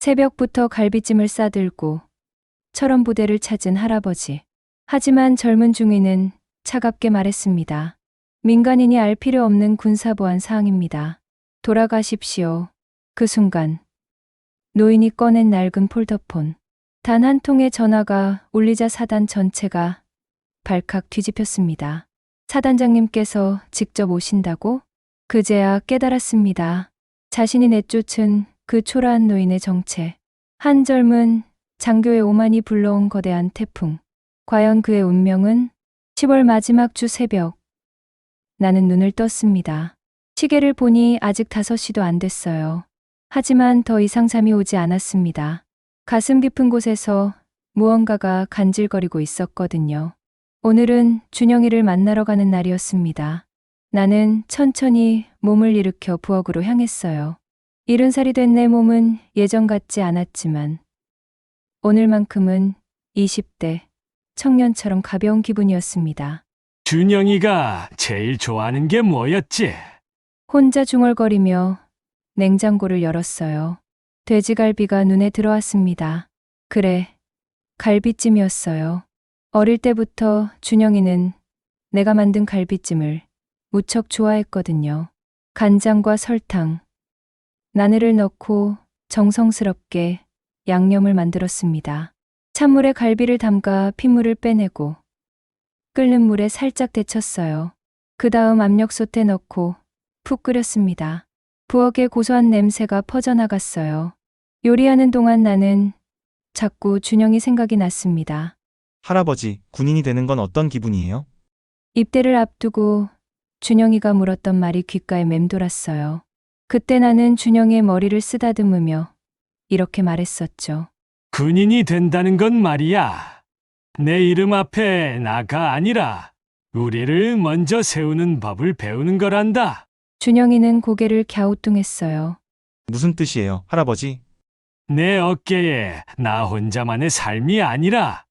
새벽부터 갈비찜을 싸들고 철원 부대를 찾은 할아버지. 하지만 젊은 중위는 차갑게 말했습니다. 민간인이 알 필요 없는 군사보안 사항입니다. 돌아가십시오. 그 순간 노인이 꺼낸 낡은 폴더폰. 단 한 통의 전화가 울리자 사단 전체가 발칵 뒤집혔습니다. 사단장님께서 직접 오신다고? 그제야 깨달았습니다. 자신이 내쫓은 그 초라한 노인의 정체. 한 젊은 장교의 오만이 불러온 거대한 태풍. 과연 그의 운명은? 10월 마지막 주 새벽. 나는 눈을 떴습니다. 시계를 보니 아직 5시도 안 됐어요. 하지만 더 이상 잠이 오지 않았습니다. 가슴 깊은 곳에서 무언가가 간질거리고 있었거든요. 오늘은 준영이를 만나러 가는 날이었습니다. 나는 천천히 몸을 일으켜 부엌으로 향했어요. 70살이 된 내 몸은 예전 같지 않았지만 오늘만큼은 20대 청년처럼 가벼운 기분이었습니다. 준영이가 제일 좋아하는 게 뭐였지? 혼자 중얼거리며 냉장고를 열었어요. 돼지갈비가 눈에 들어왔습니다. 그래, 갈비찜이었어요. 어릴 때부터 준영이는 내가 만든 갈비찜을 무척 좋아했거든요. 간장과 설탕, 마늘을 넣고 정성스럽게 양념을 만들었습니다. 찬물에 갈비를 담가 핏물을 빼내고 끓는 물에 살짝 데쳤어요. 그 다음 압력솥에 넣고 푹 끓였습니다. 부엌의 고소한 냄새가 퍼져나갔어요. 요리하는 동안 나는 자꾸 준영이 생각이 났습니다. 할아버지, 군인이 되는 건 어떤 기분이에요? 입대를 앞두고 준영이가 물었던 말이 귓가에 맴돌았어요. 그때 나는 준영이의 머리를 쓰다듬으며 이렇게 말했었죠. 군인이 된다는 건 말이야. 내 이름 앞에 나가 아니라 우리를 먼저 세우는 법을 배우는 거란다. 준영이는 고개를 갸우뚱했어요. 무슨 뜻이에요, 할아버지? 내 어깨에 나 혼자만의 삶이 아니라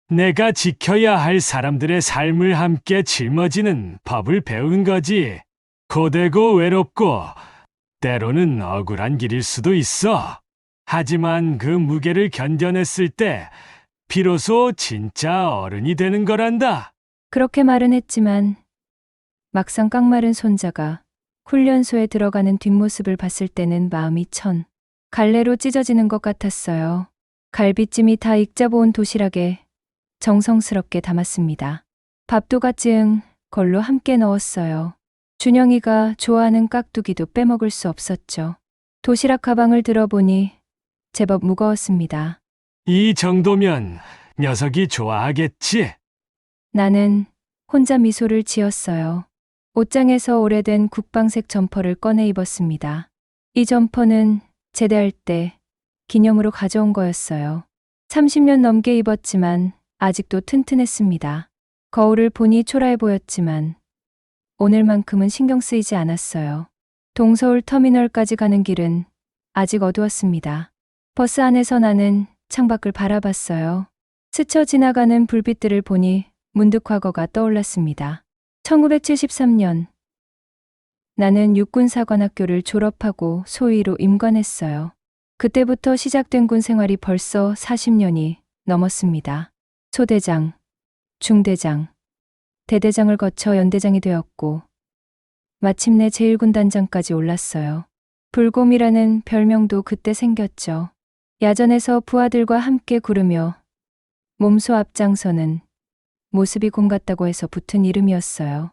내가 지켜야 할 사람들의 삶을 함께 짊어지는 법을 배운 거지. 고되고 외롭고 때로는 억울한 길일 수도 있어. 하지만 그 무게를 견뎌냈을 때 비로소 진짜 어른이 되는 거란다. 그렇게 말은 했지만 막상 깡마른 손자가 훈련소에 들어가는 뒷모습을 봤을 때는 마음이 갈래로 찢어지는 것 같았어요. 갈비찜이 다 익자보온 도시락에 정성스럽게 담았습니다. 밥도가증 걸로 함께 넣었어요. 준영이가 좋아하는 깍두기도 빼먹을 수 없었죠. 도시락 가방을 들어보니 제법 무거웠습니다. 이 정도면 녀석이 좋아하겠지. 나는 혼자 미소를 지었어요. 옷장에서 오래된 국방색 점퍼를 꺼내 입었습니다. 이 점퍼는 제대할 때 기념으로 가져온 거였어요. 30년 넘게 입었지만 아직도 튼튼했습니다. 거울을 보니 초라해 보였지만 오늘만큼은 신경 쓰이지 않았어요. 동서울 터미널까지 가는 길은 아직 어두웠습니다. 버스 안에서 나는 창밖을 바라봤어요. 스쳐 지나가는 불빛들을 보니 문득 과거가 떠올랐습니다. 1973년 나는 육군사관학교를 졸업하고 소위로 임관했어요. 그때부터 시작된 군 생활이 벌써 40년이 넘었습니다. 소대장, 중대장, 대대장을 거쳐 연대장이 되었고 마침내 제1군단장까지 올랐어요. 불곰이라는 별명도 그때 생겼죠. 야전에서 부하들과 함께 구르며 몸소 앞장서는 모습이 곰 같다고 해서 붙은 이름이었어요.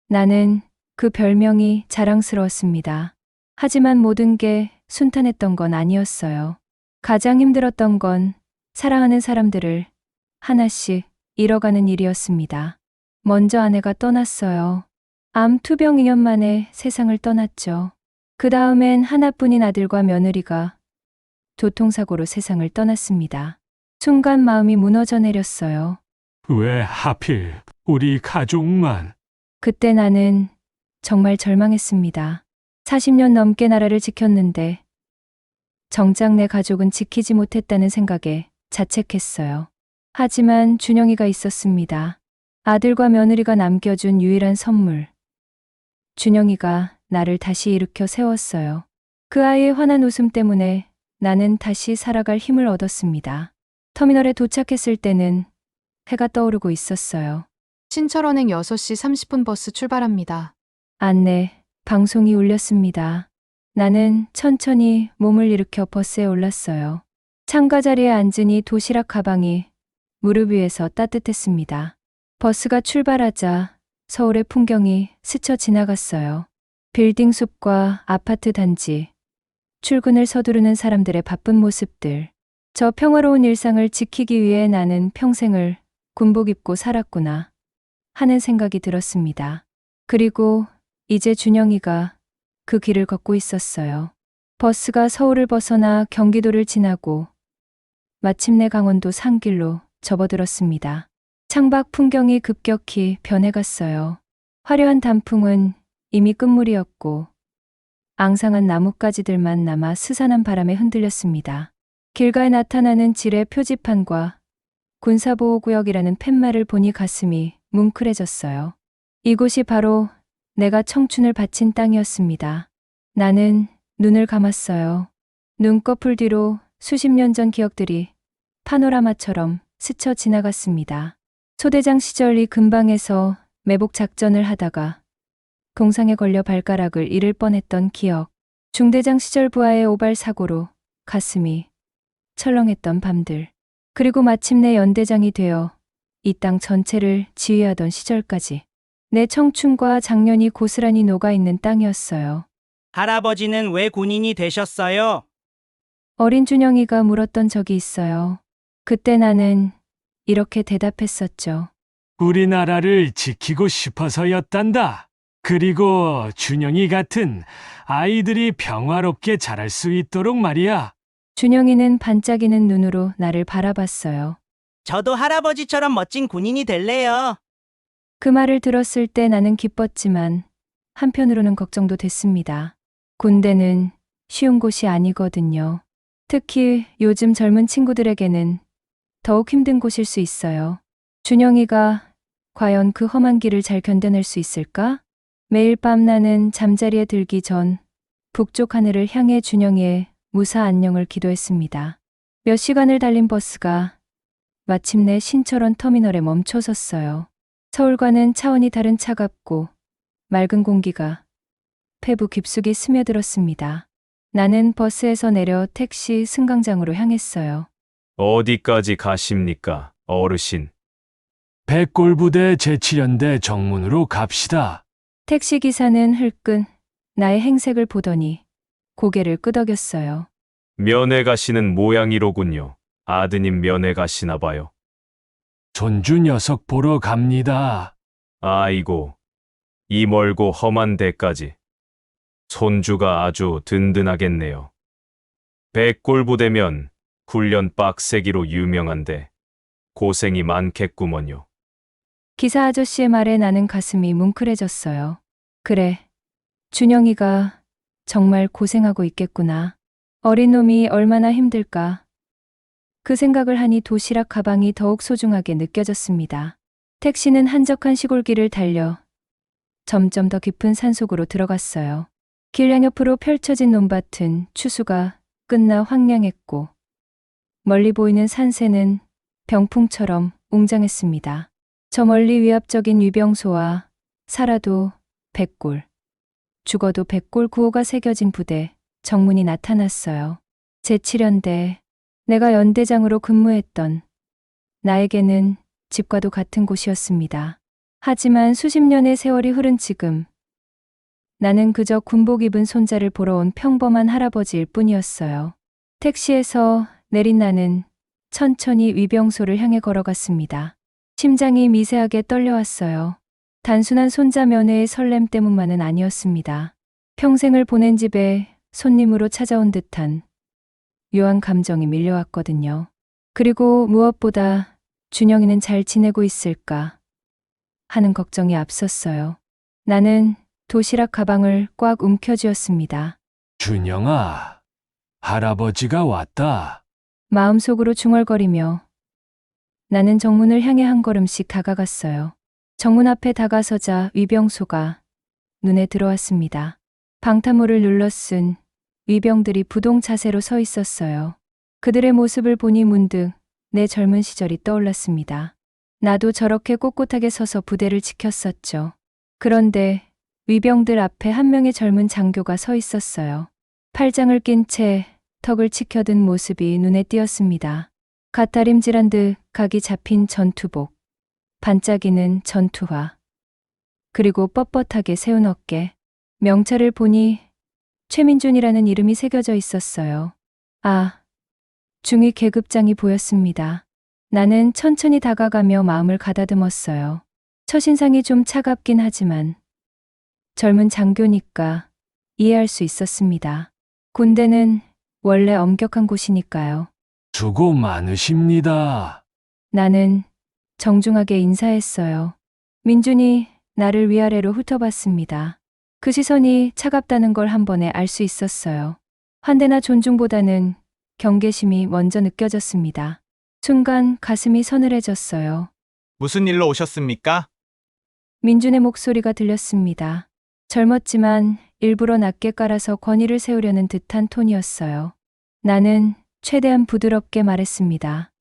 나는 그 별명이 자랑스러웠습니다. 하지만 모든 게 순탄했던 건 아니었어요. 가장 힘들었던 건 사랑하는 사람들을 하나씩 잃어가는 일이었습니다. 먼저 아내가 떠났어요. 암 투병 2년 만에 세상을 떠났죠. 그 다음엔 하나뿐인 아들과 며느리가 교통사고로 세상을 떠났습니다. 순간 마음이 무너져 내렸어요. 왜 하필 우리 가족만? 그때 나는 정말 절망했습니다. 40년 넘게 나라를 지켰는데 정작 내 가족은 지키지 못했다는 생각에 자책했어요. 하지만 준영이가 있었습니다. 아들과 며느리가 남겨준 유일한 선물. 준영이가 나를 다시 일으켜 세웠어요. 그 아이의 환한 웃음 때문에 나는 다시 살아갈 힘을 얻었습니다. 터미널에 도착했을 때는 해가 떠오르고 있었어요. 신철원행 6시 30분 버스 출발합니다. 안내, 방송이 울렸습니다. 나는 천천히 몸을 일으켜 버스에 올랐어요. 창가 자리에 앉으니 도시락 가방이 무릎 위에서 따뜻했습니다. 버스가 출발하자 서울의 풍경이 스쳐 지나갔어요. 빌딩 숲과 아파트 단지, 출근을 서두르는 사람들의 바쁜 모습들. 저 평화로운 일상을 지키기 위해 나는 평생을 군복 입고 살았구나 하는 생각이 들었습니다. 그리고 이제 준영이가 그 길을 걷고 있었어요. 버스가 서울을 벗어나 경기도를 지나고 마침내 강원도 산길로 접어들었습니다. 창밖 풍경이 급격히 변해갔어요. 화려한 단풍은 이미 끝물이었고 앙상한 나뭇가지들만 남아 스산한 바람에 흔들렸습니다. 길가에 나타나는 지뢰 표지판과 군사보호구역이라는 팻말을 보니 가슴이 뭉클해졌어요. 이곳이 바로 내가 청춘을 바친 땅이었습니다. 나는 눈을 감았어요. 눈꺼풀 뒤로 수십 년 전 기억들이 파노라마처럼 스쳐 지나갔습니다. 소대장 시절 이 근방에서 매복 작전을 하다가 공상에 걸려 발가락을 잃을 뻔했던 기억. 중대장 시절 부하의 오발 사고로 가슴이 철렁했던 밤들. 그리고 마침내 연대장이 되어 이 땅 전체를 지휘하던 시절까지. 내 청춘과 작년이 고스란히 녹아있는 땅이었어요. 할아버지는 왜 군인이 되셨어요? 어린 준영이가 물었던 적이 있어요. 그때 나는 이렇게 대답했었죠. 우리나라를 지키고 싶어서였단다. 그리고 준영이 같은 아이들이 평화롭게 자랄 수 있도록 말이야. 준영이는 반짝이는 눈으로 나를 바라봤어요. 저도 할아버지처럼 멋진 군인이 될래요. 그 말을 들었을 때 나는 기뻤지만 한편으로는 걱정도 됐습니다. 군대는 쉬운 곳이 아니거든요. 특히 요즘 젊은 친구들에게는 더욱 힘든 곳일 수 있어요. 준영이가 과연 그 험한 길을 잘 견뎌낼 수 있을까? 매일 밤 나는 잠자리에 들기 전 북쪽 하늘을 향해 준영이의 무사 안녕을 기도했습니다. 몇 시간을 달린 버스가 마침내 신철원 터미널에 멈춰섰어요. 서울과는 차원이 다른 차갑고 맑은 공기가 폐부 깊숙이 스며들었습니다. 나는 버스에서 내려 택시 승강장으로 향했어요. 어디까지 가십니까, 어르신? 백골부대 제7연대 정문으로 갑시다. 택시 기사는 흘끈 나의 행색을 보더니 고개를 끄덕였어요. 면회 가시는 모양이로군요. 아드님 면회 가시나 봐요. 손주 녀석 보러 갑니다. 아이고, 이 멀고 험한 데까지. 손주가 아주 든든하겠네요. 백골부대면 훈련 빡세기로 유명한데 고생이 많겠구먼요. 기사 아저씨의 말에 나는 가슴이 뭉클해졌어요. 그래, 준영이가 정말 고생하고 있겠구나. 어린 놈이 얼마나 힘들까. 그 생각을 하니 도시락 가방이 더욱 소중하게 느껴졌습니다. 택시는 한적한 시골길을 달려 점점 더 깊은 산속으로 들어갔어요. 길 양옆으로 펼쳐진 논밭은 추수가 끝나 황량했고 멀리 보이는 산새는 병풍처럼 웅장했습니다. 저 멀리 위압적인 위병소와 살아도 백골, 죽어도 백골 구호가 새겨진 부대 정문이 나타났어요. 제7연대, 내가 연대장으로 근무했던 나에게는 집과도 같은 곳이었습니다. 하지만 수십 년의 세월이 흐른 지금 나는 그저 군복 입은 손자를 보러 온 평범한 할아버지일 뿐이었어요. 택시에서 내린 나는 천천히 위병소를 향해 걸어갔습니다. 심장이 미세하게 떨려왔어요. 단순한 손자 면회의 설렘 때문만은 아니었습니다. 평생을 보낸 집에 손님으로 찾아온 듯한 묘한 감정이 밀려왔거든요. 그리고 무엇보다 준영이는 잘 지내고 있을까 하는 걱정이 앞섰어요. 나는 도시락 가방을 꽉 움켜쥐었습니다. 준영아, 할아버지가 왔다. 마음속으로 중얼거리며 나는 정문을 향해 한 걸음씩 다가갔어요. 정문 앞에 다가서자 위병소가 눈에 들어왔습니다. 방탄모를 눌러 쓴 위병들이 부동 자세로 서 있었어요. 그들의 모습을 보니 문득 내 젊은 시절이 떠올랐습니다. 나도 저렇게 꼿꼿하게 서서 부대를 지켰었죠. 그런데 위병들 앞에 한 명의 젊은 장교가 서 있었어요. 팔짱을 낀 채 턱을 치켜든 모습이 눈에 띄었습니다. 갓다림질한 듯 각이 잡힌 전투복, 반짝이는 전투화, 그리고 뻣뻣하게 세운 어깨. 명찰을 보니 최민준이라는 이름이 새겨져 있었어요. 아, 중위 계급장이 보였습니다. 나는 천천히 다가가며 마음을 가다듬었어요. 첫인상이 좀 차갑긴 하지만 젊은 장교니까 이해할 수 있었습니다. 군대는 원래 엄격한 곳이니까요. 수고 많으십니다. 나는 정중하게 인사했어요. 민준이 나를 위아래로 훑어봤습니다. 그 시선이 차갑다는 걸 한 번에 알 수 있었어요. 환대나 존중보다는 경계심이 먼저 느껴졌습니다. 순간 가슴이 서늘해졌어요. 무슨 일로 오셨습니까? 민준의 목소리가 들렸습니다. 젊었지만 일부러 낮게 깔아서 권위를 세우려는 듯한 톤이었어요. 나는 최대한 부드럽게 말했습니다.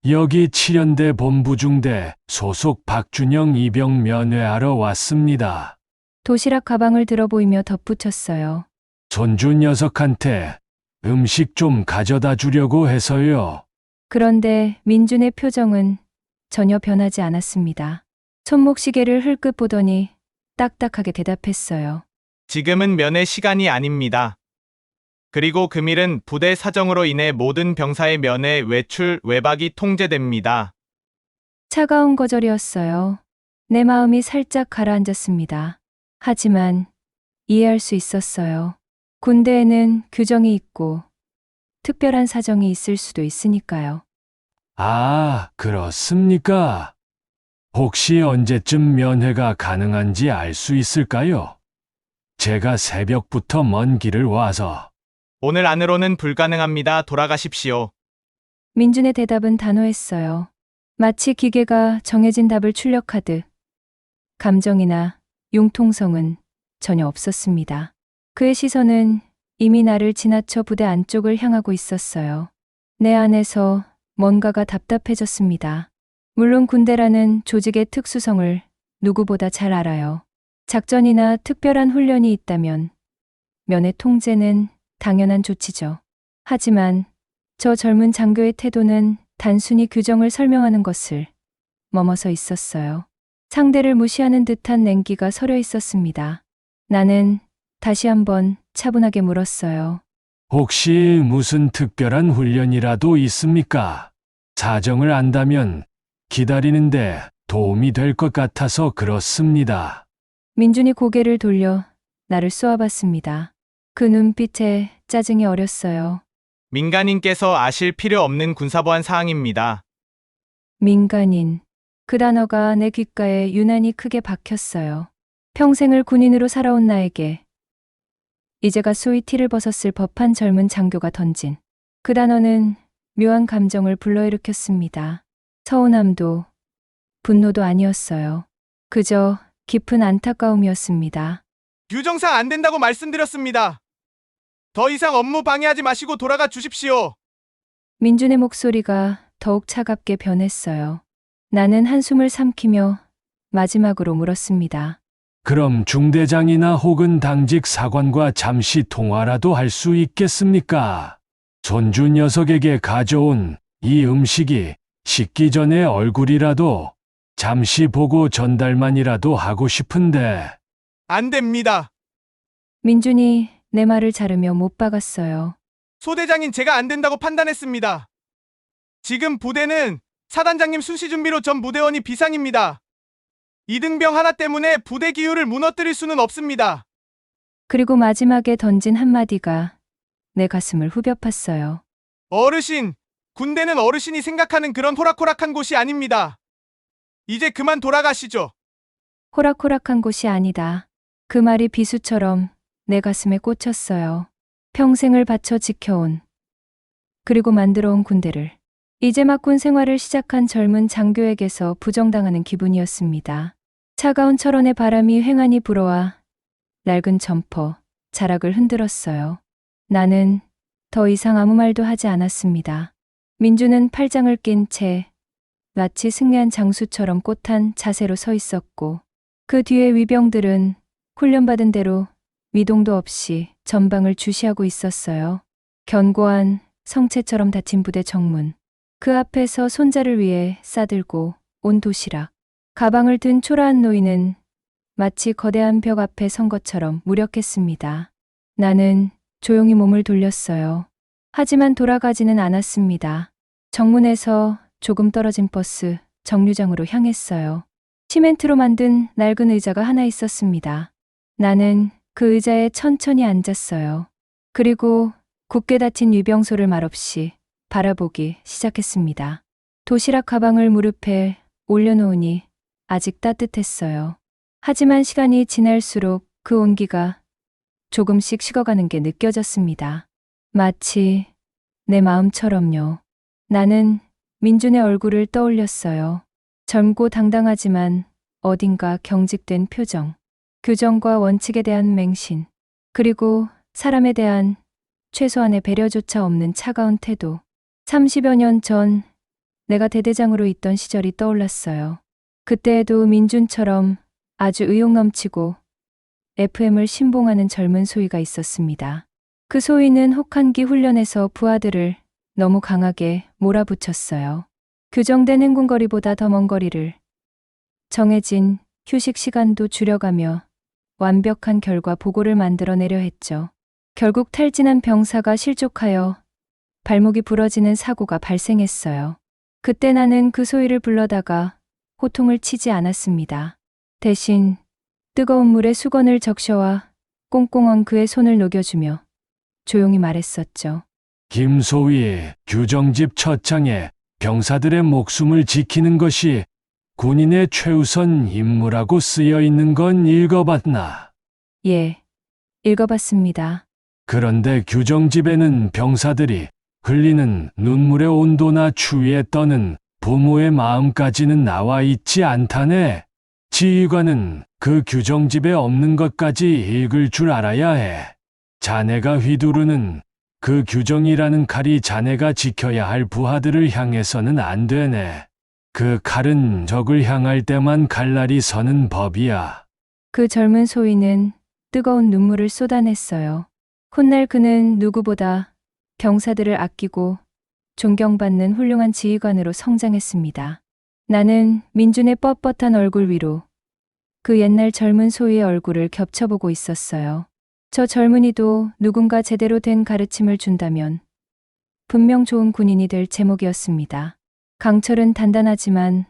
여기 7연대 본부중대 소속 박준영 이병 면회하러 왔습니다. 도시락 가방을 들어 보이며 덧붙였어요. 손주 녀석한테 음식 좀 가져다 주려고 해서요. 그런데 민준의 표정은 전혀 변하지 않았습니다. 손목시계를 흘끗 보더니 딱딱하게 대답했어요. 지금은 면회 시간이 아닙니다. 그리고 금일은 부대 사정으로 인해 모든 병사의 면회, 외출, 외박이 통제됩니다. 차가운 거절이었어요. 내 마음이 살짝 가라앉았습니다. 하지만 이해할 수 있었어요. 군대에는 규정이 있고 특별한 사정이 있을 수도 있으니까요. 아, 그렇습니까? 혹시 언제쯤 면회가 가능한지 알 수 있을까요? 제가 새벽부터 먼 길을 와서. 오늘 안으로는 불가능합니다. 돌아가십시오. 민준의 대답은 단호했어요. 마치 기계가 정해진 답을 출력하듯. 감정이나 융통성은 전혀 없었습니다. 그의 시선은 이미 나를 지나쳐 부대 안쪽을 향하고 있었어요. 내 안에서 뭔가가 답답해졌습니다. 물론 군대라는 조직의 특수성을 누구보다 잘 알아요. 작전이나 특별한 훈련이 있다면 면회 통제는 당연한 조치죠. 하지만 저 젊은 장교의 태도는 단순히 규정을 설명하는 것을 넘어서 있었어요. 상대를 무시하는 듯한 냉기가 서려 있었습니다. 나는 다시 한번 차분하게 물었어요. 혹시 무슨 특별한 훈련이라도 있습니까? 사정을 안다면 기다리는데 도움이 될 것 같아서 그렇습니다. 민준이 고개를 돌려 나를 쏘아봤습니다. 그 눈빛에 짜증이 어렸어요. 민간인께서 아실 필요 없는 군사보안 사항입니다. 민간인. 그 단어가 내 귓가에 유난히 크게 박혔어요. 평생을 군인으로 살아온 나에게 이제가 소위 티를 벗었을 법한 젊은 장교가 던진 그 단어는 묘한 감정을 불러일으켰습니다. 서운함도 분노도 아니었어요. 그저 깊은 안타까움이었습니다. 규정상 안 된다고 말씀드렸습니다. 더 이상 업무 방해하지 마시고 돌아가 주십시오. 민준의 목소리가 더욱 차갑게 변했어요. 나는 한숨을 삼키며 마지막으로 물었습니다. 그럼 중대장이나 혹은 당직 사관과 잠시 통화라도 할 수 있겠습니까? 손주 녀석에게 가져온 이 음식이 식기 전에 얼굴이라도 잠시 보고 전달만이라도 하고 싶은데. 안 됩니다. 민준이 내 말을 자르며 못 박았어요. 소대장인 제가 안 된다고 판단했습니다. 지금 부대는 사단장님 순시 준비로 전 무대원이 비상입니다. 이등병 하나 때문에 부대 기율을 무너뜨릴 수는 없습니다. 그리고 마지막에 던진 한마디가 내 가슴을 후벼 팠어요. 어르신, 군대는 어르신이 생각하는 그런 호락호락한 곳이 아닙니다. 이제 그만 돌아가시죠. 호락호락한 곳이 아니다. 그 말이 비수처럼 내 가슴에 꽂혔어요. 평생을 바쳐 지켜온 그리고 만들어온 군대를 이제 막 군 생활을 시작한 젊은 장교에게서 부정당하는 기분이었습니다. 차가운 철원의 바람이 횡하니 불어와 낡은 점퍼, 자락을 흔들었어요. 나는 더 이상 아무 말도 하지 않았습니다. 민주는 팔짱을 낀 채 마치 승리한 장수처럼 꼿한 자세로 서 있었고 그 뒤에 위병들은 훈련받은 대로 미동도 없이 전방을 주시하고 있었어요. 견고한 성체처럼 닫힌 부대 정문. 그 앞에서 손자를 위해 싸들고 온 도시락. 가방을 든 초라한 노인은 마치 거대한 벽 앞에 선 것처럼 무력했습니다. 나는 조용히 몸을 돌렸어요. 하지만 돌아가지는 않았습니다. 정문에서 조금 떨어진 버스 정류장으로 향했어요. 시멘트로 만든 낡은 의자가 하나 있었습니다. 나는 그 의자에 천천히 앉았어요. 그리고 굳게 닫힌 위병소를 말없이 바라보기 시작했습니다. 도시락 가방을 무릎에 올려놓으니 아직 따뜻했어요. 하지만 시간이 지날수록 그 온기가 조금씩 식어가는 게 느껴졌습니다. 마치 내 마음처럼요. 나는 민준의 얼굴을 떠올렸어요. 젊고 당당하지만 어딘가 경직된 표정, 규정과 원칙에 대한 맹신, 그리고 사람에 대한 최소한의 배려조차 없는 차가운 태도. 30여 년 전 내가 대대장으로 있던 시절이 떠올랐어요. 그때에도 민준처럼 아주 의욕 넘치고 FM을 신봉하는 젊은 소위가 있었습니다. 그 소위는 혹한기 훈련에서 부하들을 너무 강하게 몰아붙였어요. 규정된 행군거리보다 더 먼 거리를 정해진 휴식 시간도 줄여가며 완벽한 결과 보고를 만들어내려 했죠. 결국 탈진한 병사가 실족하여 발목이 부러지는 사고가 발생했어요. 그때 나는 그 소위를 불러다가 호통을 치지 않았습니다. 대신 뜨거운 물에 수건을 적셔와 꽁꽁 언 그의 손을 녹여주며 조용히 말했었죠. 김소위, 규정집 첫장에 병사들의 목숨을 지키는 것이 군인의 최우선 임무라고 쓰여 있는 건 읽어봤나? 예, 읽어봤습니다. 그런데 규정집에는 병사들이 흘리는 눈물의 온도나 추위에 떠는 부모의 마음까지는 나와 있지 않다네. 지휘관은 그 규정집에 없는 것까지 읽을 줄 알아야 해. 자네가 휘두르는 그 규정이라는 칼이 자네가 지켜야 할 부하들을 향해서는 안 되네. 그 칼은 적을 향할 때만 칼날이 서는 법이야. 그 젊은 소위는 뜨거운 눈물을 쏟아냈어요. 훗날 그는 누구보다 병사들을 아끼고 존경받는 훌륭한 지휘관으로 성장했습니다. 나는 민준의 뻣뻣한 얼굴 위로 그 옛날 젊은 소위의 얼굴을 겹쳐보고 있었어요. 저 젊은이도 누군가 제대로 된 가르침을 준다면 분명 좋은 군인이 될 제목이었습니다. 강철은 단단하지만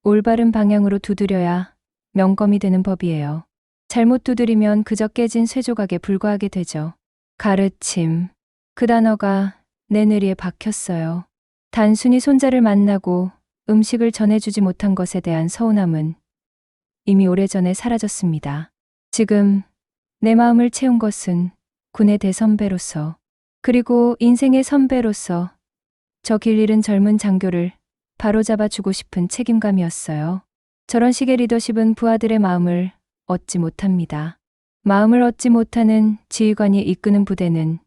올바른 방향으로 두드려야 명검이 되는 법이에요. 잘못 두드리면 그저 깨진 쇠조각에 불과하게 되죠. 가르침. 그 단어가 내 뇌리에 박혔어요. 단순히 손자를 만나고 음식을 전해주지 못한 것에 대한 서운함은 이미 오래전에 사라졌습니다. 지금 내 마음을 채운 것은 군의 대선배로서 그리고 인생의 선배로서 저 길 잃은 젊은 장교를 바로잡아주고 싶은 책임감이었어요. 저런 식의 리더십은 부하들의 마음을 얻지 못합니다. 마음을 얻지 못하는 지휘관이 이끄는 부대는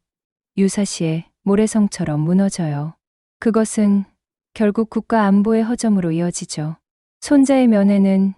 유사시에 모래성처럼 무너져요. 그것은 결국 국가 안보의 허점으로 이어지죠. 손자의 면회는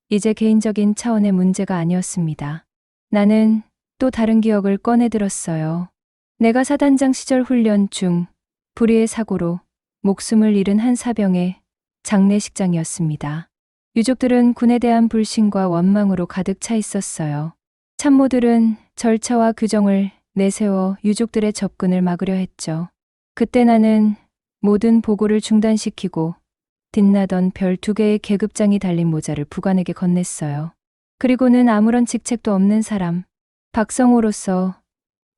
이제 개인적인 차원의 문제가 아니었습니다. 나는 또 다른 기억을 꺼내들었어요. 내가 사단장 시절 훈련 중 불의의 사고로 목숨을 잃은 한 사병의 장례식장이었습니다. 유족들은 군에 대한 불신과 원망으로 가득 차 있었어요. 참모들은 절차와 규정을 내세워 유족들의 접근을 막으려 했죠. 그때 나는 모든 보고를 중단시키고 빛나던 별 2개의 계급장이 달린 모자를 부관에게 건넸어요. 그리고는 아무런 직책도 없는 사람, 박성호로서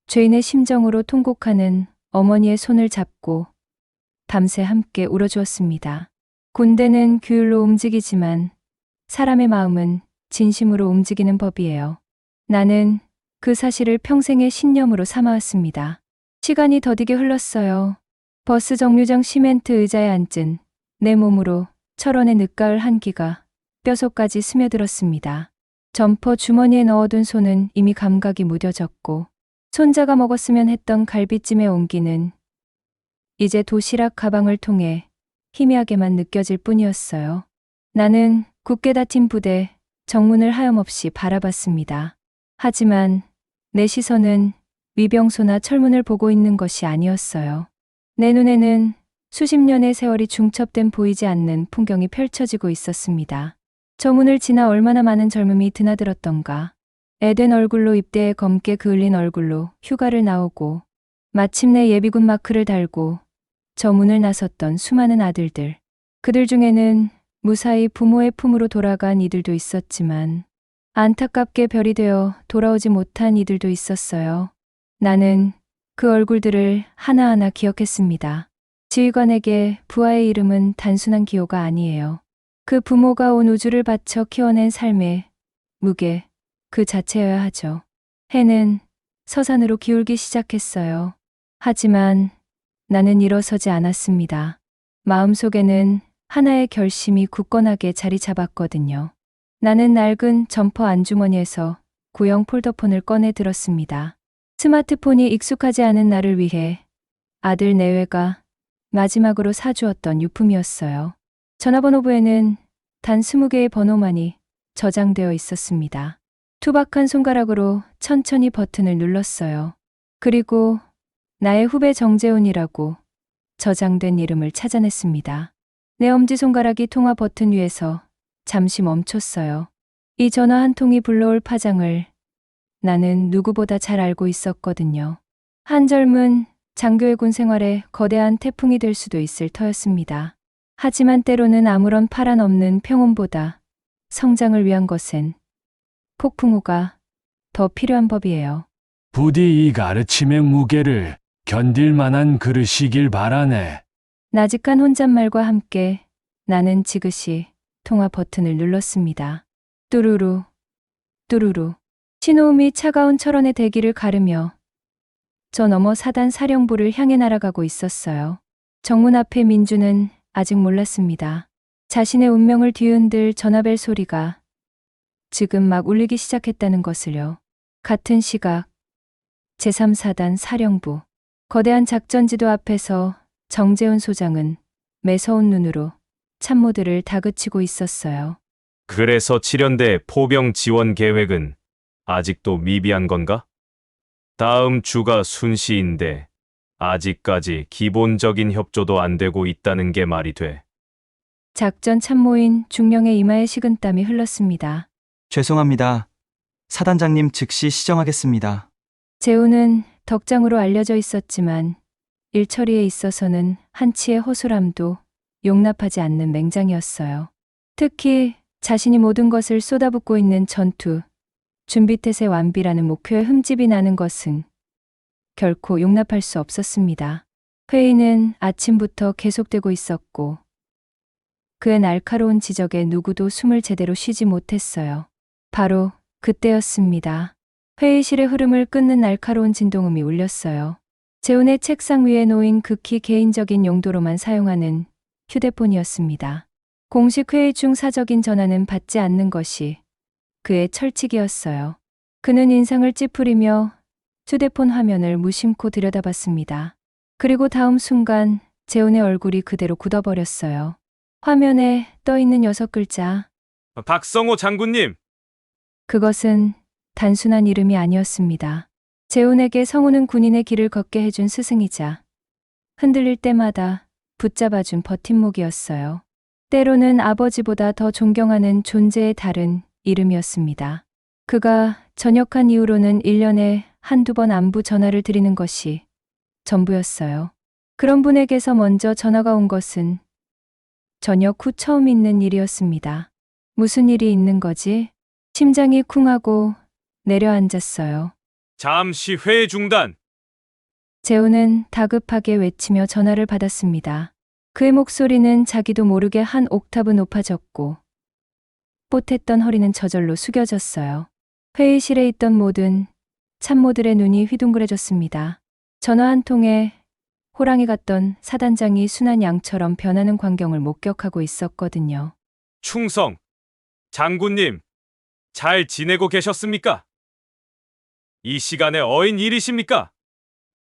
죄인의 심정으로 통곡하는 어머니의 손을 잡고 밤새 함께 울어주었습니다. 군대는 규율로 움직이지만 사람의 마음은 진심으로 움직이는 법이에요. 나는 그 사실을 평생의 신념으로 삼아왔습니다. 시간이 더디게 흘렀어요. 버스 정류장 시멘트 의자에 앉은 내 몸으로 철원의 늦가을 한기가 뼛속까지 스며들었습니다. 점퍼 주머니에 넣어둔 손은 이미 감각이 무뎌졌고 손자가 먹었으면 했던 갈비찜의 온기는 이제 도시락 가방을 통해 희미하게만 느껴질 뿐이었어요. 나는 굳게 닫힌 부대 정문을 하염없이 바라봤습니다. 하지만 내 시선은 위병소나 철문을 보고 있는 것이 아니었어요. 내 눈에는 수십 년의 세월이 중첩된 보이지 않는 풍경이 펼쳐지고 있었습니다. 저 문을 지나 얼마나 많은 젊음이 드나들었던가. 애된 얼굴로 입대에 검게 그을린 얼굴로 휴가를 나오고 마침내 예비군 마크를 달고 저 문을 나섰던 수많은 아들들. 그들 중에는 무사히 부모의 품으로 돌아간 이들도 있었지만 안타깝게 별이 되어 돌아오지 못한 이들도 있었어요. 나는 그 얼굴들을 하나하나 기억했습니다. 지휘관에게 부하의 이름은 단순한 기호가 아니에요. 그 부모가 온 우주를 바쳐 키워낸 삶의 무게 그 자체여야 하죠. 해는 서산으로 기울기 시작했어요. 하지만 나는 일어서지 않았습니다. 마음속에는 하나의 결심이 굳건하게 자리 잡았거든요. 나는 낡은 점퍼 안주머니에서 구형 폴더폰을 꺼내 들었습니다. 스마트폰이 익숙하지 않은 나를 위해 아들 내외가 마지막으로 사주었던 유품이었어요. 전화번호부에는 단 20개의 번호만이 저장되어 있었습니다. 투박한 손가락으로 천천히 버튼을 눌렀어요. 그리고 나의 후배 정재훈이라고 저장된 이름을 찾아냈습니다. 내 엄지손가락이 통화 버튼 위에서 잠시 멈췄어요. 이 전화 한 통이 불러올 파장을 나는 누구보다 잘 알고 있었거든요. 한 젊은 장교의 군 생활에 거대한 태풍이 될 수도 있을 터였습니다. 하지만 때로는 아무런 파란 없는 평온보다 성장을 위한 것엔 폭풍우가 더 필요한 법이에요. 부디 이 가르침의 무게를 견딜 만한 그릇이길 바라네. 나직한 혼잣말과 함께 나는 지그시 통화 버튼을 눌렀습니다. 뚜루루, 뚜루루. 신호음이 차가운 철원의 대기를 가르며 저 너머 사단 사령부를 향해 날아가고 있었어요. 정문 앞의 민주는 아직 몰랐습니다. 자신의 운명을 뒤흔들 전화벨 소리가 지금 막 울리기 시작했다는 것을요. 같은 시각 제3사단 사령부 거대한 작전지도 앞에서 정재훈 소장은 매서운 눈으로 참모들을 다그치고 있었어요. 그래서 7연대 포병 지원 계획은 아직도 미비한 건가? 다음 주가 순시인데 아직까지 기본적인 협조도 안 되고 있다는 게 말이 돼. 작전 참모인 중령의 이마에 식은땀이 흘렀습니다. 죄송합니다. 사단장님 즉시 시정하겠습니다. 재훈은 덕장으로 알려져 있었지만 일 처리에 있어서는 한치의 허술함도 용납하지 않는 맹장이었어요. 특히 자신이 모든 것을 쏟아붓고 있는 전투, 준비태세 완비라는 목표에 흠집이 나는 것은 결코 용납할 수 없었습니다. 회의는 아침부터 계속되고 있었고 그의 날카로운 지적에 누구도 숨을 제대로 쉬지 못했어요. 바로 그때였습니다. 회의실의 흐름을 끊는 날카로운 진동음이 울렸어요. 재훈의 책상 위에 놓인 극히 개인적인 용도로만 사용하는 휴대폰이었습니다. 공식 회의 중 사적인 전화는 받지 않는 것이 그의 철칙이었어요. 그는 인상을 찌푸리며 휴대폰 화면을 무심코 들여다봤습니다. 그리고 다음 순간 재훈의 얼굴이 그대로 굳어버렸어요. 화면에 떠있는 6글자. 박성호 장군님! 그것은 단순한 이름이 아니었습니다. 재훈에게 성우는 군인의 길을 걷게 해준 스승이자 흔들릴 때마다 붙잡아준 버팀목이었어요. 때로는 아버지보다 더 존경하는 존재의 다른 이름이었습니다. 그가 전역한 이후로는 1년에 한두 번 안부 전화를 드리는 것이 전부였어요. 그런 분에게서 먼저 전화가 온 것은 전역 후 처음 있는 일이었습니다. 무슨 일이 있는 거지? 심장이 쿵하고 내려앉았어요. 잠시 회의 중단! 재훈은 다급하게 외치며 전화를 받았습니다. 그의 목소리는 자기도 모르게 한 옥타브 높아졌고 뻣했던 허리는 저절로 숙여졌어요. 회의실에 있던 모든 참모들의 눈이 휘둥그레졌습니다. 전화 한 통에 호랑이 같던 사단장이 순한 양처럼 변하는 광경을 목격하고 있었거든요. 충성! 장군님! 잘 지내고 계셨습니까? 이 시간에 어인 일이십니까?